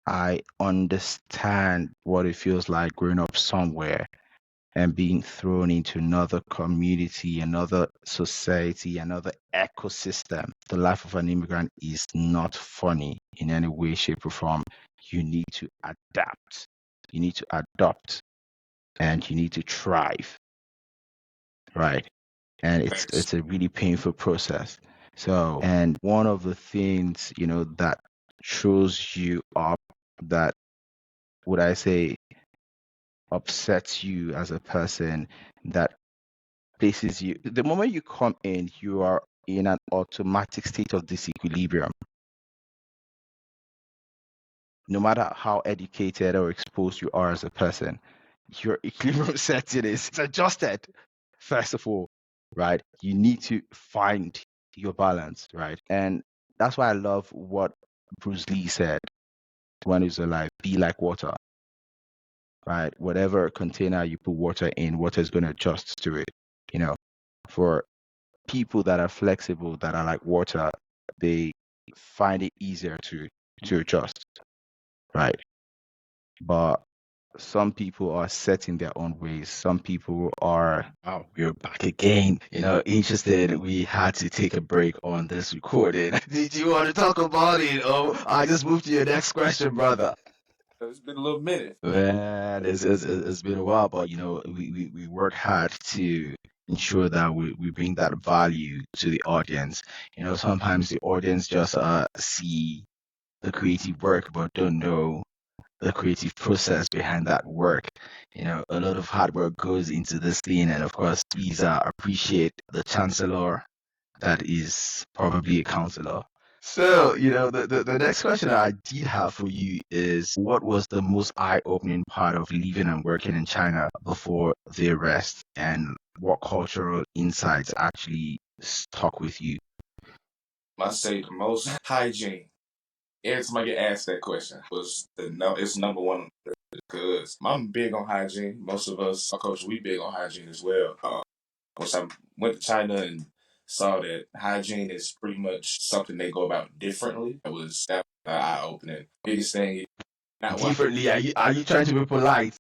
I understand what it feels like growing up somewhere and being thrown into another community, another society, another ecosystem. The life of an immigrant is not funny in any way, shape, or form. You need to adapt, you need to adopt, and you need to thrive, right? And it's a really painful process. So, and one of the things, that throws you up, that would I say upsets you as a person, that places you, the moment you come in, you are in an automatic state of disequilibrium. No matter how educated or exposed you are as a person, your equilibrium setting is adjusted. First of all, right? You need to find your balance, right? And that's why I love what Bruce Lee said when he was alive: be like water, right? Whatever container you put water in, water is going to adjust to it. For people that are flexible, that are like water, they find it easier to adjust, right? But some people are set in their own ways. Some people are, oh, we're back again, interested. We had to take a break on this recording. Did you want to talk about it? Oh, I just moved to your next question, brother. It's been a little minute. Man, it's been a while, but we work hard to ensure that we bring that value to the audience. Sometimes the audience just see the creative work but don't know the creative process behind that work. A lot of hard work goes into this thing, and of course, please appreciate the Chancellor that is probably a counselor. So, the next question I did have for you is, what was the most eye-opening part of living and working in China before the arrest, and what cultural insights actually stuck with you? I say the most hygiene. Every time I get asked that question, it's number one because I'm big on hygiene. Most of us, our culture, we big on hygiene as well. Once I went to China and saw that hygiene is pretty much something they go about differently, that eye opening. Biggest thing, not Differently? Are you trying to be polite?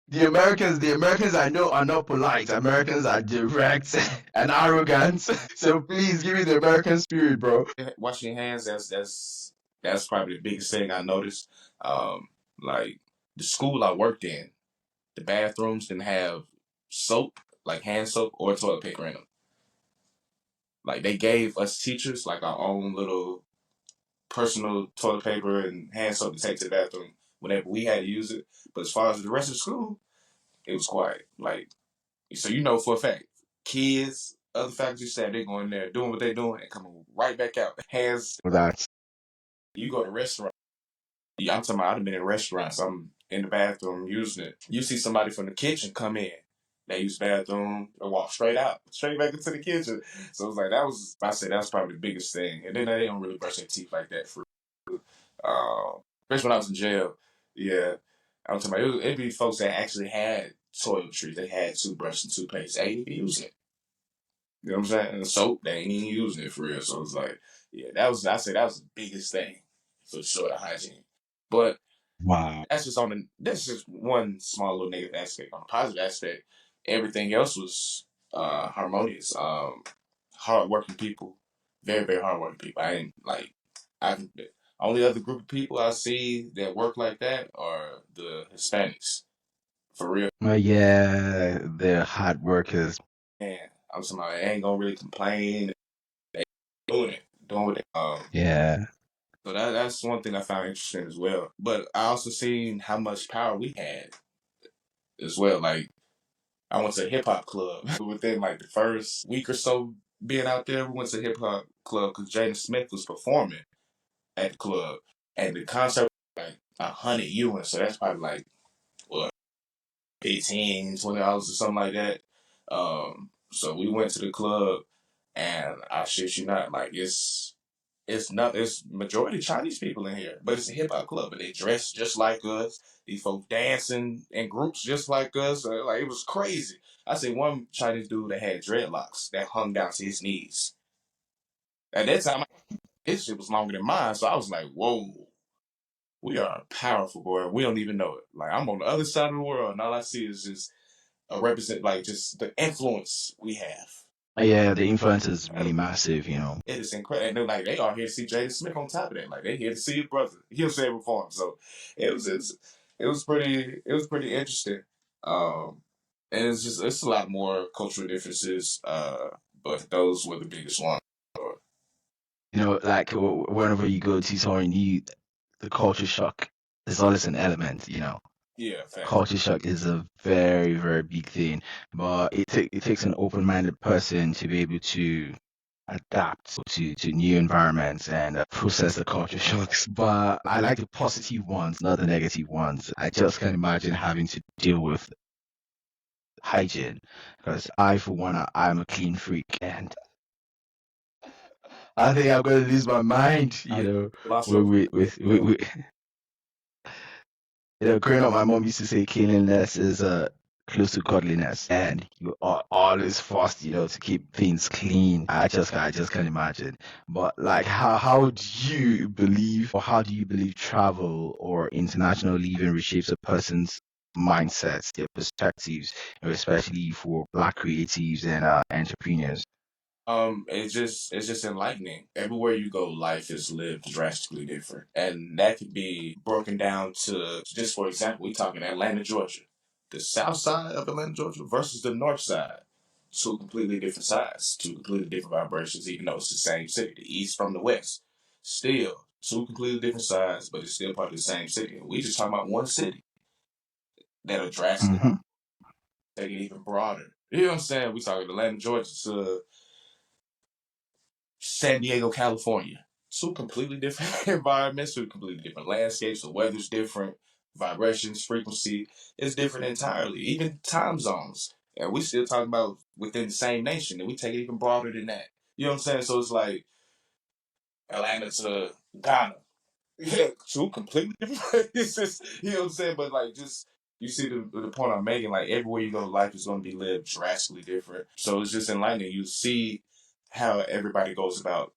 The Americans I know are not polite. Americans are direct and arrogant. So please give me the American spirit, bro. washing your hands. That's probably the biggest thing I noticed. Like the school I worked in, the bathrooms didn't have soap, like hand soap or toilet paper in them. Like they gave us teachers like our own little personal toilet paper and hand soap to take to the bathroom whenever we had to use it. But as far as the rest of the school, it was quiet. Like, so for a fact, kids, other faculty staff, they go in there doing what they're doing and coming right back out. Hands. That's You go to restaurant. Yeah, I'm talking about I've been in restaurants. I'm in the bathroom using it. You see somebody from the kitchen come in. They use the bathroom and walk straight out, straight back into the kitchen. So it was like I say that's probably the biggest thing. And then they don't really brush their teeth like that for especially when I was in jail. Yeah. I'm talking about it'd be folks that actually had toiletries. They had toothbrush and toothpaste. They ain't even using it. You know what I'm saying? And the soap, they ain't even using it for real. So it's like, yeah, I say that was the biggest thing for sure, the hygiene. But wow. that's just one small little negative aspect. On the positive aspect, everything else was harmonious. Hardworking people, very, very hardworking people. I ain't like I only other group of people I see that work like that are the Hispanics. For real. Yeah, they're hard workers. Man, I'm somebody I ain't gonna really complain. They doing what they Yeah. So that's one thing I found interesting as well. But I also seen how much power we had as well. Like I went to a hip hop club within like the first week or so being out there. We went to a hip hop club because Jaden Smith was performing at the club, and the concert was like 100 UN. So that's probably like what $18, $20 or something like that. So we went to the club, and I shit you not, like it's majority Chinese people in here, but it's a hip hop club, but they dress just like us. These folks dancing in groups just like us. Like it was crazy. I see one Chinese dude that had dreadlocks that hung down to his knees. At that time, his shit was longer than mine, so I was like, "Whoa, we are powerful, boy. We don't even know it." Like I'm on the other side of the world, and all I see is just a represent, like just the influence we have. Yeah, the influence is really massive. It is incredible. And they're like, they are here to see Jaden Smith on top of that. Like they here to see his brother. He'll say it perform. So it was pretty interesting. And it's a lot more cultural differences. But those were the biggest ones. Like whenever you go to somewhere new, the culture shock is always an element. Yeah, fact. Culture shock is a very, very big thing, but it takes an open-minded person to be able to adapt to new environments and process the culture shocks. But I like the positive ones, not the negative ones. I just can't imagine having to deal with hygiene because I, for one, I'm a clean freak, and I think I'm going to lose my mind. Growing up, my mom used to say cleanliness is close to godliness, and you are always forced, to keep things clean. I just can't imagine. But like, how do you believe, or how do you believe travel or international living reshapes a person's mindsets, their perspectives, especially for Black creatives and entrepreneurs? It's just enlightening. Everywhere you go, life is lived drastically different, and that could be broken down to, just for example, we talking Atlanta, Georgia, the south side of Atlanta, Georgia versus the north side. Two completely different sides, two completely different vibrations, even though it's the same city. The east from the west, still two completely different sides, but it's still part of the same city. And we just talking about one city that'll drastically Hmm. take it even broader. You know what I'm saying? We talking Atlanta, Georgia to San Diego, California. Two completely different environments, two completely different landscapes. The weather's different, vibrations, frequency is different entirely. Even time zones. And we still talking about within the same nation, and we take it even broader than that. You know what I'm saying? So it's like Atlanta to Ghana. Yeah, two completely different places. You know what I'm saying? But like, just you see the point I'm making. Like everywhere you go, life is going to be lived drastically different. So it's just enlightening. You see how everybody goes about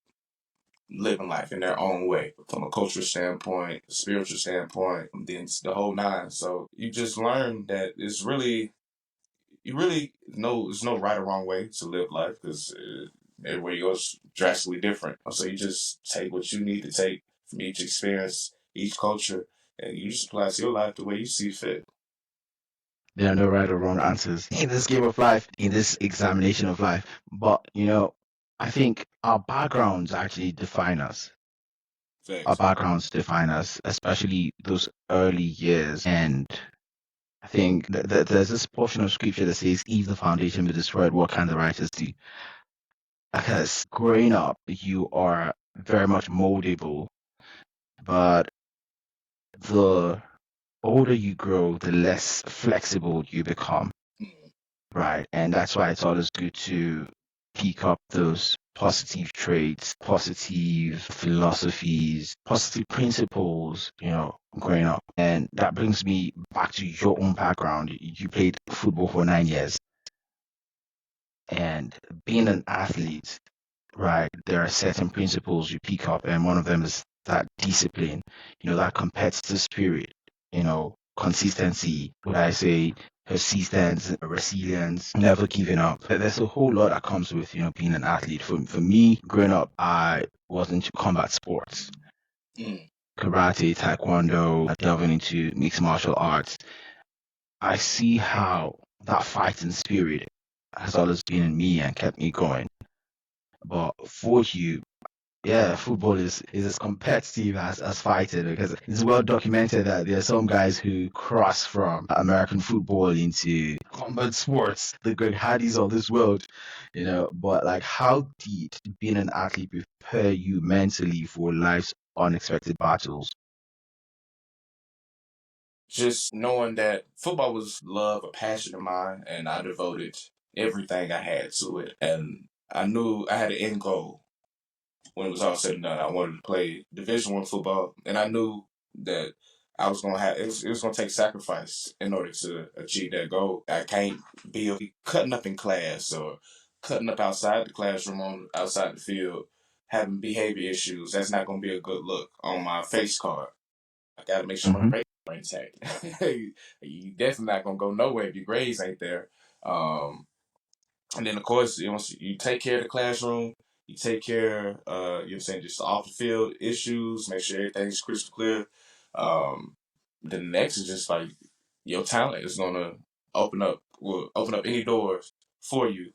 living life in their own way, from a cultural standpoint, a spiritual standpoint, and then the whole nine. So you just learn that you really know there's no right or wrong way to live life, because everywhere you go is drastically different. So you just take what you need to take from each experience, each culture, and you just apply it to your life the way you see fit. There are no right or wrong answers in this game of life, in this examination of life. But, I think our backgrounds actually define us. Our Thanks. backgrounds define us, especially those early years. And I think that there's this portion of scripture that says, if the foundation be destroyed, what can the righteous do? Because growing up, you are very much moldable, but the older you grow, the less flexible you become. Right. And that's why it's always good to pick up those positive traits, positive philosophies, positive principles, growing up. And that brings me back to your own background. You played football for 9 years, and being an athlete, right, there are certain principles you pick up, and one of them is that discipline, that competitive spirit, consistency, would I say, persistence, resilience, never giving up. There's a whole lot that comes with, being an athlete. For me, growing up, I was into combat sports, Mm. karate, taekwondo, delving into mixed martial arts. I see how that fighting spirit has always been in me and kept me going. But for you, yeah, football is as competitive as fighting, because it's well documented that there are some guys who cross from American football into combat sports, the Greg Hardys of this world, But like, how did being an athlete prepare you mentally for life's unexpected battles? Just knowing that football was love, a passion of mine, and I devoted everything I had to it. And I knew I had an end goal when it was all said and done. I wanted to play Division I football, and I knew that I was gonna have it was gonna take sacrifice in order to achieve that goal. I can't be cutting up in class or cutting up outside the classroom, on outside the field, having behavior issues. That's not gonna be a good look on my face card. I gotta make sure my Hmm. grades are intact. You definitely not gonna go nowhere if your grades ain't there. And then of course, you take care of the classroom, you take care, saying, just off the field issues, make sure everything's crystal clear. Um, the next is just like your talent is gonna will open up any doors for you.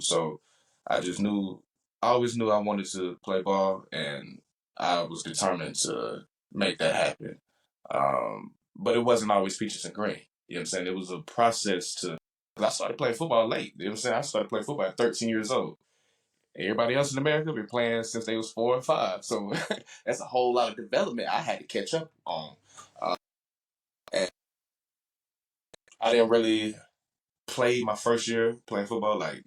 So I just knew, I always knew I wanted to play ball, and I was determined to make that happen. But it wasn't always peaches and cream. You know what I'm saying? It was a process to, because I started playing football late. You know what I'm saying? I started playing football at 13 years old. Everybody else in America been playing since they was 4 or 5. So that's a whole lot of development I had to catch up on. And I didn't really play my first year playing football. Like,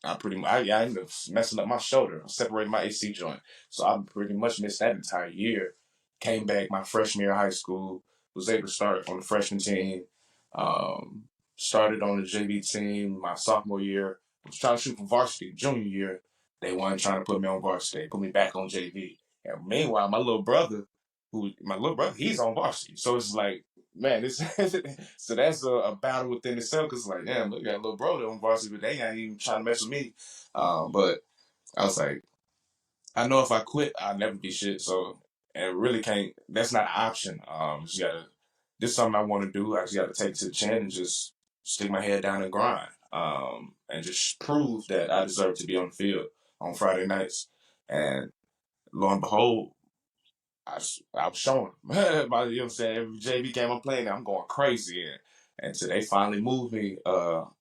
I ended up messing up my shoulder, separating my AC joint. So I pretty much missed that entire year. Came back my freshman year of high school, was able to start on the freshman team. Um, started on the JV team my sophomore year. I was trying to shoot for varsity. Junior year, they weren't trying to put me on varsity. They put me back on JV. And meanwhile, my little brother, he's on varsity. So it's like, man, this so that's a battle within itself. Cause like, damn, look, I got a little brother on varsity, but they ain't even trying to mess with me. But I was like, I know if I quit, I'll never be shit. So, and it really can't. That's not an option. Just gotta. This is something I want to do. I just got to take it to the chin and just stick my head down and grind. And just prove that I deserve to be on the field on Friday nights. And lo and behold, I was showing them. You know what I'm saying? Every JV game I'm playing, I'm going crazy. And so they finally moved me.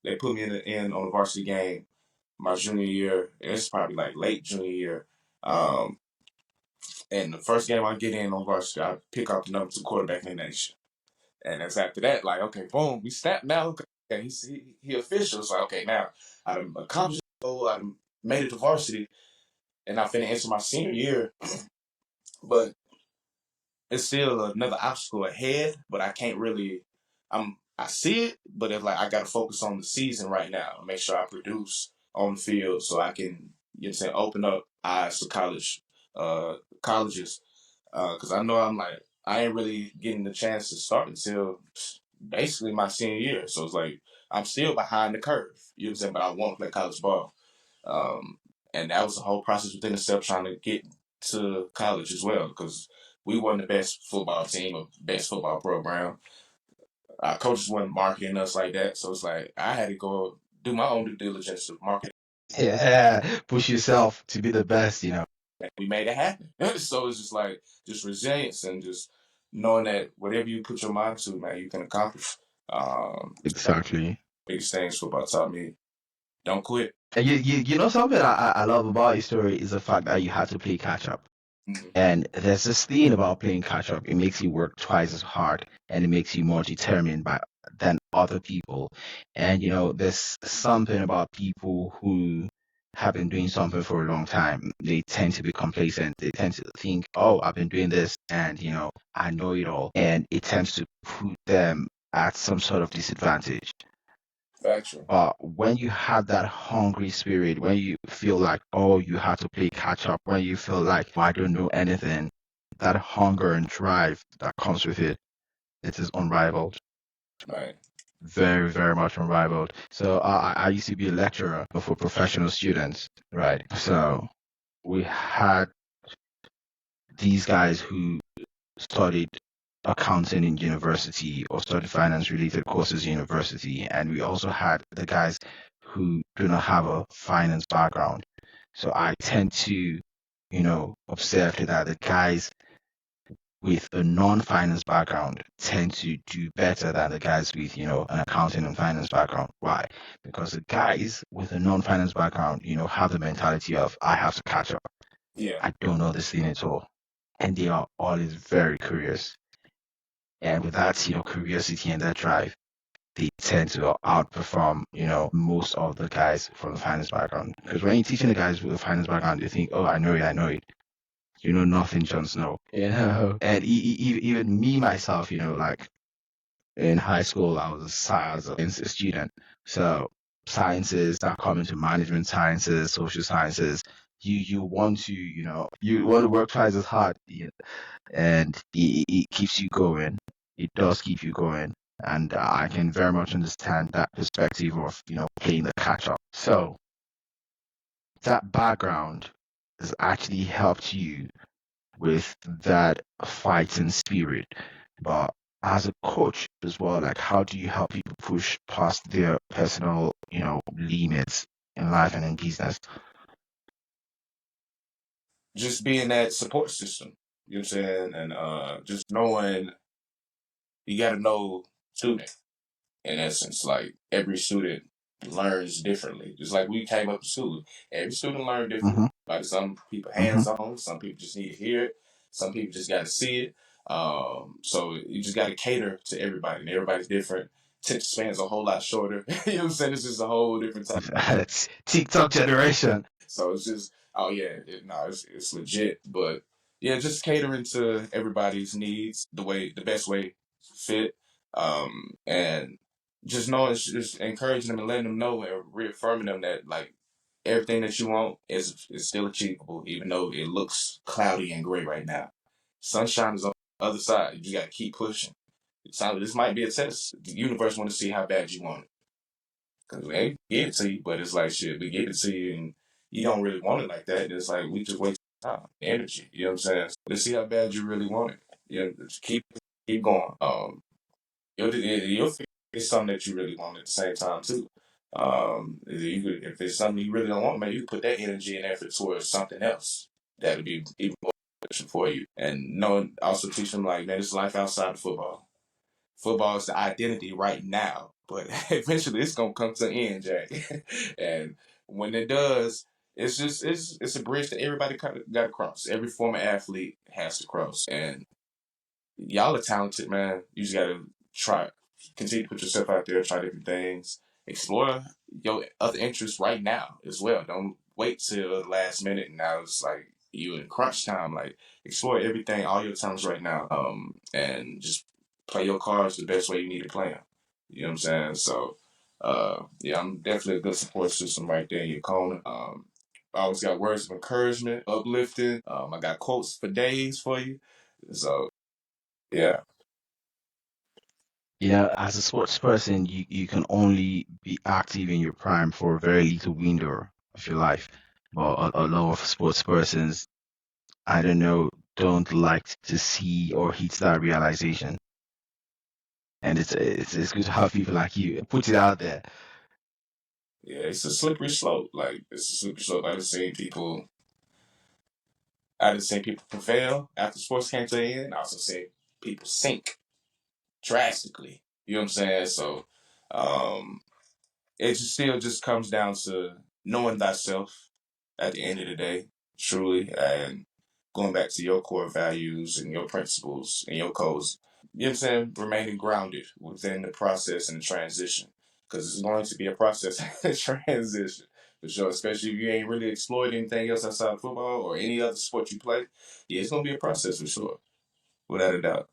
They put me in on the varsity game my junior year. It's probably like late junior year. And the first game I get in on varsity, I pick up the number 2 quarterback in the nation. And it's after that, like, okay, boom, we snap now. Okay, he official. So, okay, now I done accomplished the goal. I done made it to varsity. And I finna enter my senior year. But it's still another obstacle ahead, but I can't really, I see it, but it's like I got to focus on the season right now and make sure I produce on the field so I can, you know what I'm saying, open up eyes to colleges. Because I know I ain't really getting the chance to start until basically my senior year. So it's like, I'm still behind the curve, you know what I'm saying, but I want to play college ball. And that was the whole process within itself trying to get to college as well, because we weren't the best football team or best football program. Our coaches weren't marketing us like that. So it's like, I had to go do my own due diligence to market. Yeah, push yourself to be the best, you know. And we made it happen. So it's just like, just resilience and just knowing that whatever you put your mind to, man, you can accomplish. Exactly. Biggest things football taught me: don't quit. And you know something I love about your story is the fact that you had to play catch up. Mhm. And there's this thing about playing catch up. It makes you work twice as hard and it makes you more determined than other people. And you know, there's something about people who have been doing something for a long time. They tend to be complacent. They tend to think, oh, I've been doing this and you know, I know it all. And it tends to put them at some sort of disadvantage. Factual. When you have that hungry spirit, when you feel like, oh, you have to play catch up, when you feel like, oh, I don't know anything, that hunger and drive that comes with it is unrivaled. Right. Very, very much unrivaled. So I used to be a lecturer for professional students, right? So we had these guys who studied accounting in university or studied finance related courses in university. And we also had the guys who do not have a finance background. So I tend to, you know, observe that the guys with a non-finance background tend to do better than the guys with, you know, an accounting and finance background. Why? Because the guys with a non-finance background, you know, have the mentality of, I have to catch up. Yeah. I don't know this thing at all. And they are always very curious. And with that, you know, curiosity and that drive, they tend to outperform, you know, most of the guys from the finance background. Because when you're teaching the guys with a finance background, they think, oh, I know it. You know nothing, Jon Snow. You know? And even me, myself, you know, like in high school, I was a science student. So sciences that come into management sciences, social sciences, you want to, you know, you want to work twice as hard. And it keeps you going. It does keep you going. And I can very much understand that perspective of, you know, playing the catch up. So that background has actually helped you with that fighting spirit. But as a coach as well, like how do you help people push past their personal, you know, limits in life and in business? Just being that support system, you know what I'm saying? And just knowing, you got to know student, in essence. Like, every student learns differently. Just like we came up to school, every student learned differently. Mm-hmm. Like, some people Mm-hmm. hands on, some people just need to hear it, some people just got to see it. So you just got to cater to everybody, and everybody's different. Attention span's a whole lot shorter. You know what I'm saying? It's just a whole different type. It's TikTok generation. So it's just, oh yeah, it's legit. But yeah, just catering to everybody's needs the best way fit, and just knowing, just encouraging them and letting them know and reaffirming them that like everything that you want is still achievable, even though it looks cloudy and gray right now. Sunshine is on the other side. You got to keep pushing. This might be a test. The universe want to see how bad you want it. Because we ain't give it to you, but it's like shit. We give it to you, and you don't really want it like that. It's like we just waste time, energy. You know what I'm saying? So let's see how bad you really want it. Just keep going. You'll figure it's something that you really want at the same time too. If it's something you really don't want, man, you can put that energy and effort towards something else that'll be even more beneficial for you. And knowing, also teach them like, man, it's life outside of football. Football is the identity right now, but eventually it's gonna come to an end, Jack. And when it does, it's a bridge that everybody kind of got to cross. Every former athlete has to cross, and y'all are talented, man. You just gotta try, continue to put yourself out there, try different things, explore your other interests right now as well. Don't wait till the last minute and now it's like you in crunch time. Like explore everything, all your talents right now, and just play your cards the best way you need to play them. You know what I'm saying? So, yeah, I'm definitely a good support system right there in your corner. I always got words of encouragement, uplifting. I got quotes for days for you. So yeah. As a sports person, you can only be active in your prime for a very little window of your life. But a lot of sports persons, I don't know, don't like to see or hit that realization. And it's good to have people like you put it out there. Yeah, it's a slippery slope. Like it's a slippery slope. I done seen people prevail after sports came to an end. I also seen people sink drastically. You know what I'm saying? So um it just still just comes down to knowing thyself at the end of the day, truly, and going back to your core values and your principles and your codes. You know what I'm saying? Remaining grounded within the process and the transition. Because it's going to be a process and transition. For sure. Especially if you ain't really explored anything else outside of football or any other sport you play. Yeah, it's gonna be a process for sure. Without a doubt.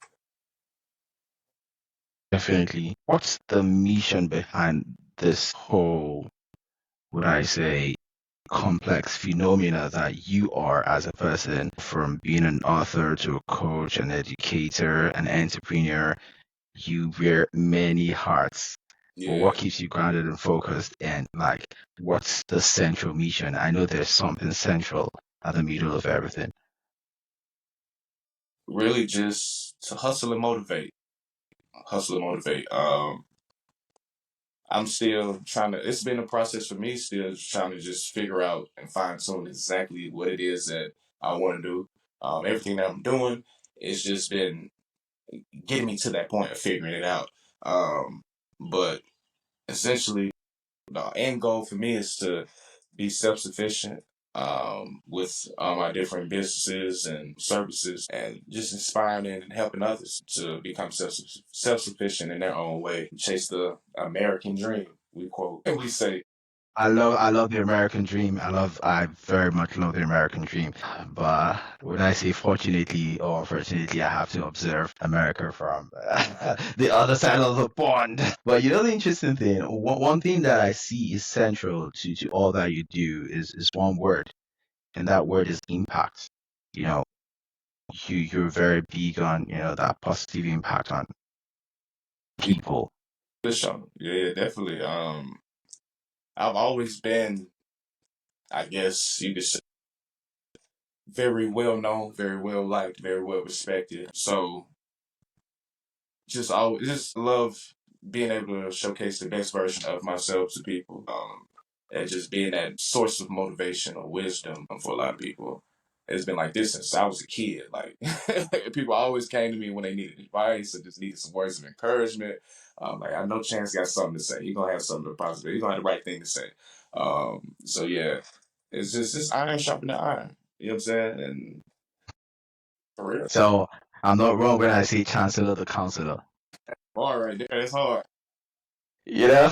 Definitely. What's the mission behind this whole, would I say, complex phenomena that you are as a person, from being an author to a coach, an educator, an entrepreneur? You wear many hats. But Yeah. what keeps you grounded and focused? And like, what's the central mission? I know there's something central at the middle of everything. Really just to hustle and motivate. Hustle and motivate. I'm still trying to, it's been a process for me, still trying to just figure out and fine tune exactly what it is that I want to do. Everything that I'm doing, it's just been getting me to that point of figuring it out. But essentially, the end goal for me is to be self sufficient with my different businesses and services, and just inspiring and helping others to become self sufficient in their own way, chase the American dream. We quote and we say, I love the American dream. I very much love the American dream. But when I say fortunately or unfortunately, I have to observe America from the other side of the pond. But the interesting thing, one thing that I see is central to all that you do is one word, and that word is impact. You know, you're very big on, that positive impact on people. "This show, yeah, definitely." I've always been, I guess you could say, very well known, very well liked, very well respected. So just love being able to showcase the best version of myself to people, and just being that source of motivation or wisdom for a lot of people. It's been like this since I was a kid. Like people always came to me when they needed advice or just needed some words of encouragement. Like I know Chance got something to say. He gonna have something positive. He gonna have the right thing to say. So yeah, it's just iron sharpening iron. You know what I'm saying? And for real, So I'm not wrong when I say Chancellor the counselor. all right there. It's hard. You know,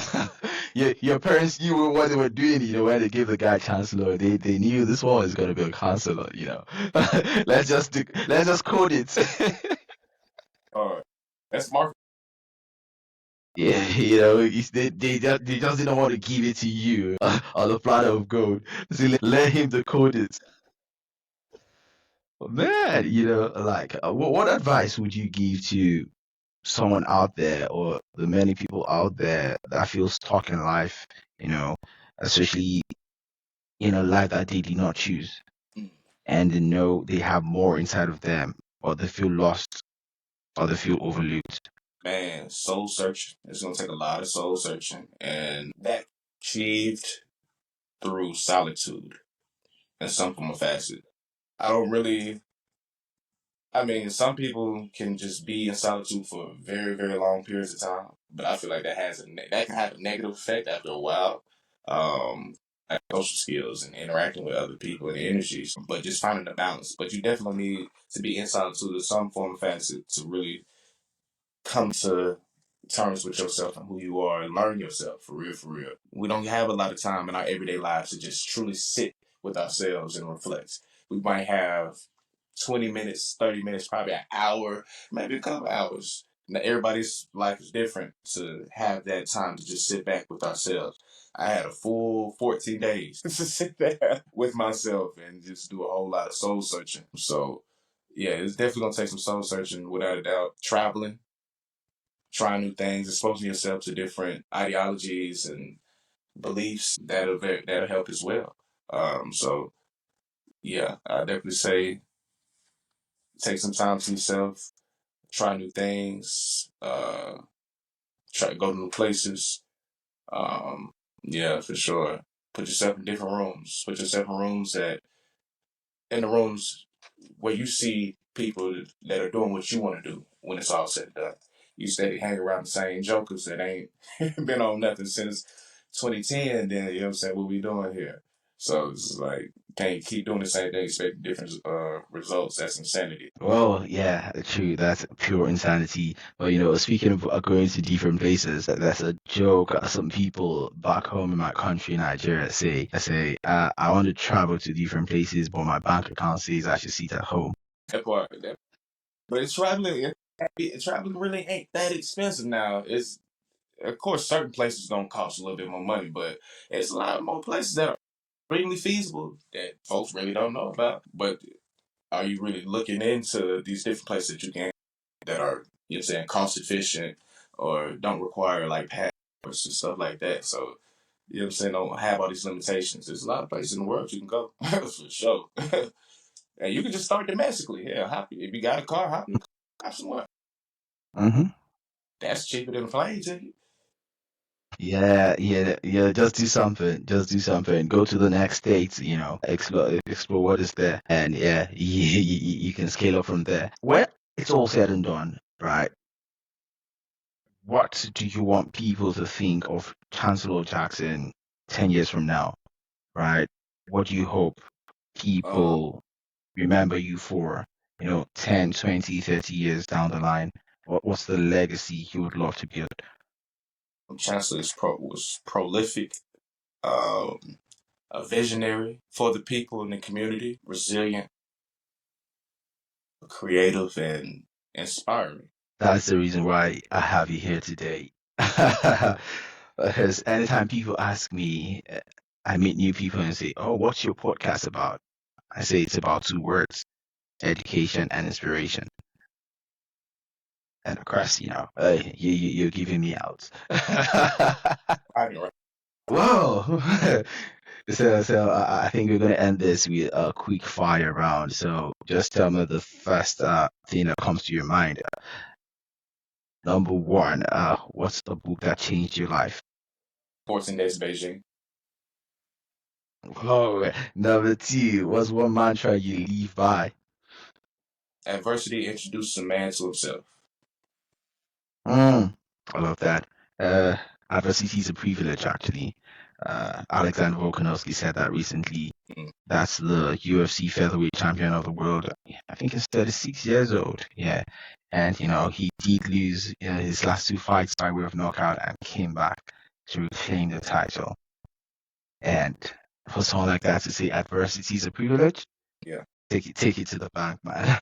your parents knew what they were doing. When they gave the guy Chancellor, they knew this one is gonna be a counselor. Let's just code it. All right, that's marketing. Yeah, they just didn't want to give it to you on the platter of gold. So let him decode it. But man, like, what advice would you give to someone out there, or the many people out there that feel stuck in life, you know, especially in a life that they did not choose, Mm. and they know they have more inside of them, or they feel lost, or they feel overlooked? Man, soul searching. It's gonna take a lot of soul searching, and that achieved through solitude in some form or facet. I don't really. I mean, some people can just be in solitude for very, very long periods of time, but I feel like that can have a negative effect after a while. Like social skills and interacting with other people and energies, but just finding the balance. But you definitely need to be in solitude in some form of facet to really come to terms with yourself and who you are and learn yourself for real, for real. We don't have a lot of time in our everyday lives to just truly sit with ourselves and reflect. We might have 20 minutes, 30 minutes, probably an hour, maybe a couple hours. Now, everybody's life is different to have that time to just sit back with ourselves. I had a full 14 days to sit there with myself and just do a whole lot of soul searching. So, yeah, it's definitely going to take some soul searching without a doubt. Traveling, trying new things, exposing yourself to different ideologies and beliefs that'll help as well. So yeah, I definitely say take some time to yourself, try new things, try to go to new places. Um, yeah, for sure. Put yourself in different rooms. Put yourself in rooms that in the rooms where you see people that are doing what you want to do when it's all said and done. You steady hang around the same jokers that ain't been on nothing since 2010, then you know what I'm saying, what we doing here? So it's like, can't keep doing the same thing, expect different results. That's insanity. Well, yeah, true. That's pure insanity. But speaking of going to different places, that's a joke. Some people back home in my country, Nigeria, I want to travel to different places, but my bank account says I should sit at home. That part, but traveling really ain't that expensive now. It's of course certain places gonna cost a little bit more money, but it's a lot more places that are extremely feasible that folks really don't know about. But are you really looking into these different places that you can that are, you know what I'm saying, cost efficient or don't require like passports and stuff like that? So, you know what I'm saying, don't have all these limitations. There's a lot of places in the world you can go for sure. And you can just start domestically. Yeah, if you got a car, hop in the car, hop somewhere. Hmm. That's cheaper than a plane ticket. Yeah, yeah, yeah. Just do something. Just do something. Go to the next state. Explore what is there, and yeah, you can scale up from there. When it's all said and done, right? What do you want people to think of Chancellor Jackson 10 years from now, right? What do you hope Um, people remember you for, 10, 20, 30 years down the line? What's the legacy you would love to build? Chancellor was prolific, um, a visionary for the people in the community, resilient, creative, and inspiring. That's the reason why I have you here today. Because anytime people ask me, I meet new people and say, "Oh, what's your podcast about?" I say it's about two words: education and inspiration. And of course, you're giving me out. I know, right? Whoa. So I think we're gonna end this with a quick fire round. So just tell me the first thing that comes to your mind. Number one, what's the book that changed your life? 14 Days of Beijing. Oh, number two, what's one mantra you live by? Adversity introduces a man to himself. Mm, I love that. Uh, Adversity is a privilege, actually. Alexander Volkanovski said that recently. Mm. That's the UFC featherweight champion of the world. I think he's 36 years old. Yeah. And, he did lose his last two fights by way of knockout and came back to reclaim the title. And for someone like that to say adversity is a privilege, Yeah. take it to the bank, man.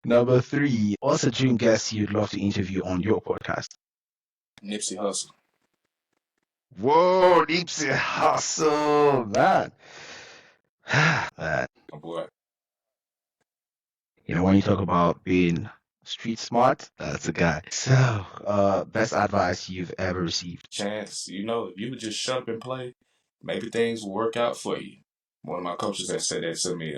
Number three, what's a dream guest you'd love to interview on your podcast? Nipsey Hussle. Whoa, Nipsey Hussle, man. Man, My boy. when you talk about being street smart, that's a guy. So, best advice you've ever received? Chance, if you would just shut up and play, maybe things will work out for you. One of my coaches had said that to me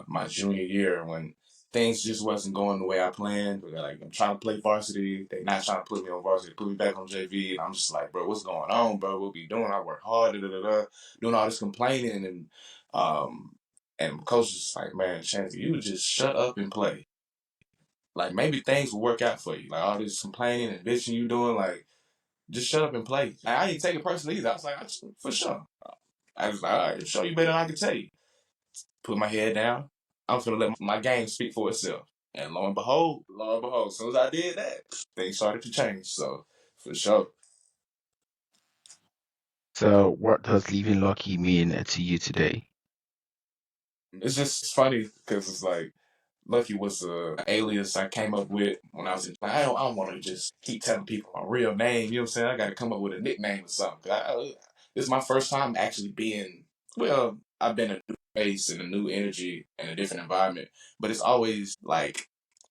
my junior year when things just wasn't going the way I planned. Like I'm trying to play varsity, they not trying to put me on varsity, put me back on JV, and I'm just like, bro, what's going on, bro? What we doing? I work hard, doing all this complaining, and coach is like, man, Chance, you would just shut up and play. Like maybe things will work out for you. Like all this complaining and bitching you doing, like just shut up and play. Like, I didn't take it personally either. I was like, for sure. I was like, all right, show you better than I can tell you. Put my head down. I'm gonna let my game speak for itself. And lo and behold, as soon as I did that, things started to change. So for sure. So, what does leaving lucky mean to you today? It's just funny because it's like Lucky was a alias I came up with when I was in. I don't want to just keep telling people my real name. You know what I'm saying? I got to come up with a nickname or something. This is my first time actually being. Well, I've been a new face and a new energy and a different environment, but it's always like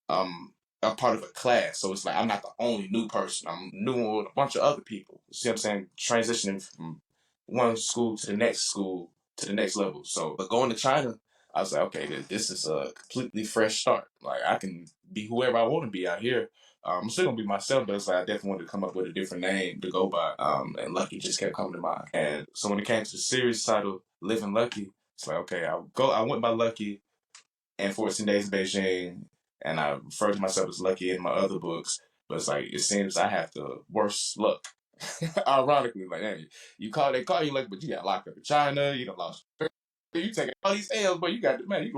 I'm part of a class, so it's like I'm not the only new person. I'm new with a bunch of other people. See what I'm saying? Transitioning from one school to the next school to the next level. So, but going to China, I was like, okay, this is a completely fresh start. Like I can be whoever I want to be out here. I'm still gonna be myself, but it's like I definitely wanted to come up with a different name to go by. And Lucky just kept coming to mind. And so when it came to the series title, Living Lucky, it's like okay, I went by Lucky and 14 Days in Beijing, and I refer to myself as Lucky in my other books. But it's like it seems I have the worst luck. Ironically, like hey, they call you lucky, but you got locked up in China. You done lost. You taking all these L's, but you got man.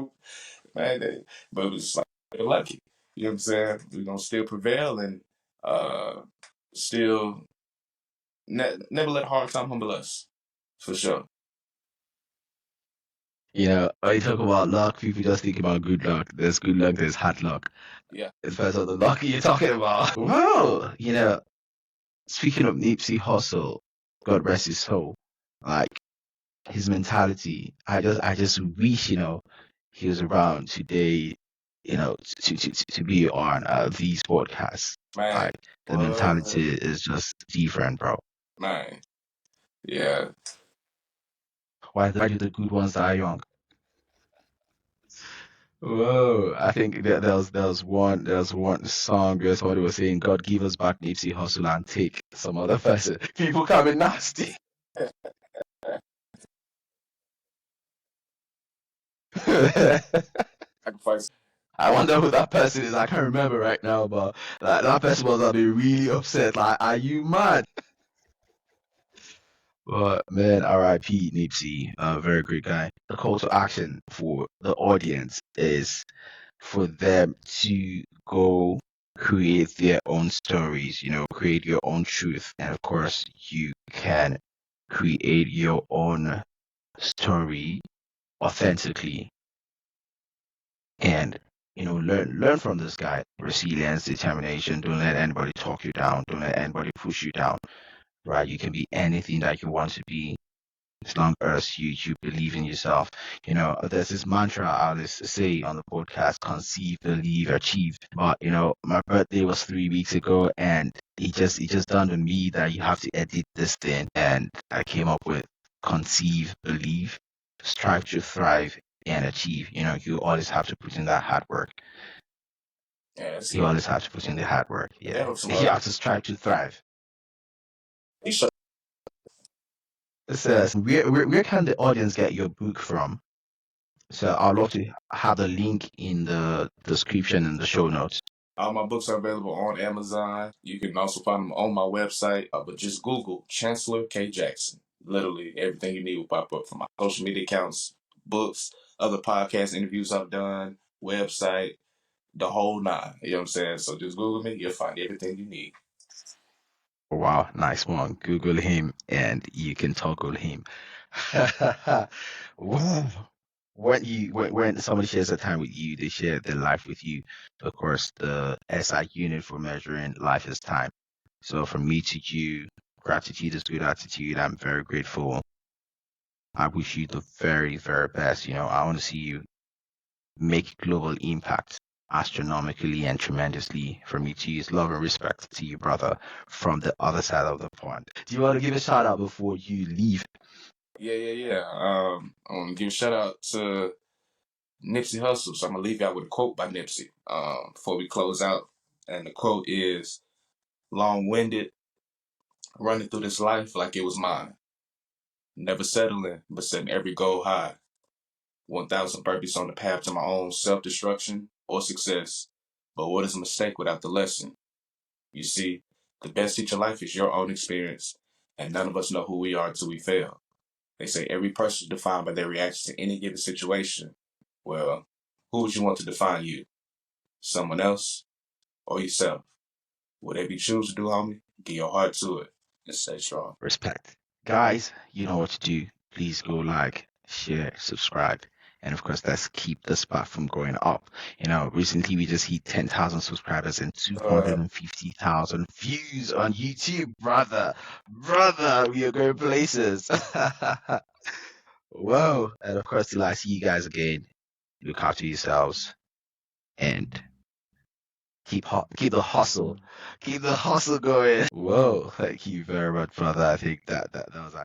But it's like you're lucky. You know what I'm saying? We're gonna still prevail and still never let a hard time humble us. For sure. When you talk about luck, people just think about good luck. There's good luck, there's hard luck. Yeah. It depends on the luck you're talking about. Well, speaking of Nipsey Hussle, God rest his soul, like his mentality, I just wish, he was around today, to be on these podcasts. Man, like the mentality is just different, bro. Man, yeah. Why do the good ones die young? Whoa, I think there was one song where somebody was saying, God give us back Nipsey Hussle and take some other person. People coming nasty. Sacrifice. I wonder who that person is. I can't remember right now, but that person must have been really upset. Like, are you mad? But man, R.I.P. Nipsey, very great guy. The call to action for the audience is for them to go create their own stories, create your own truth. And of course, you can create your own story authentically and learn from this guy. Resilience, determination. Don't let anybody talk you down. Don't let anybody push you down. Right? You can be anything that you want to be as long as you believe in yourself. There's this mantra I always say on the podcast: conceive, believe, achieve. But my birthday was 3 weeks ago, and it just dawned on me that you have to edit this thing, and I came up with conceive, believe, strive to thrive, and achieve. You always have to put in that hard work. Yes. You always have to put in the hard work. Yeah. You have to strive to thrive. It says, where can the audience get your book from? So I'd love to have the link in the description and the show notes. All my books are available on Amazon. You can also find them on my website, but just Google Chancellor K. Jackson. Literally everything you need will pop up from my social media accounts, books, other podcast interviews I've done, website, the whole nine. You know what I'm saying? So just Google me, you'll find everything you need. Wow, nice one. Google him and you can toggle him. Wow. When somebody shares a time with you, they share their life with you. Of course, the SI unit for measuring life is time. So from me to you, gratitude is good attitude. I'm very grateful. I wish you the very, very best. I want to see you make global impact astronomically and tremendously. From me to you is love and respect to you, brother, from the other side of the pond. Do you want to give a shout out before you leave? Yeah. I want to give a shout out to Nipsey Hussle. So I'm going to leave y'all with a quote by Nipsey before we close out. And the quote is, long-winded, running through this life like it was mine. Never settling, but setting every goal high. 1,000 burpees on the path to my own self-destruction or success. But what is a mistake without the lesson? You see, the best teacher in life is your own experience, and none of us know who we are until we fail. They say every person is defined by their reaction to any given situation. Well, who would you want to define you? Someone else or yourself? Whatever you choose to do, homie, give your heart to it and stay strong. Respect. Guys, you know what to do. Please go like, share, subscribe. And of course, let's keep the spot from going up. Recently we just hit 10,000 subscribers and 250,000 views on YouTube. Brother, we are going places. Whoa. And of course, till I see you guys again, look after yourselves and keep the hustle. Keep the hustle going. Whoa. Thank you very much, brother. I think that was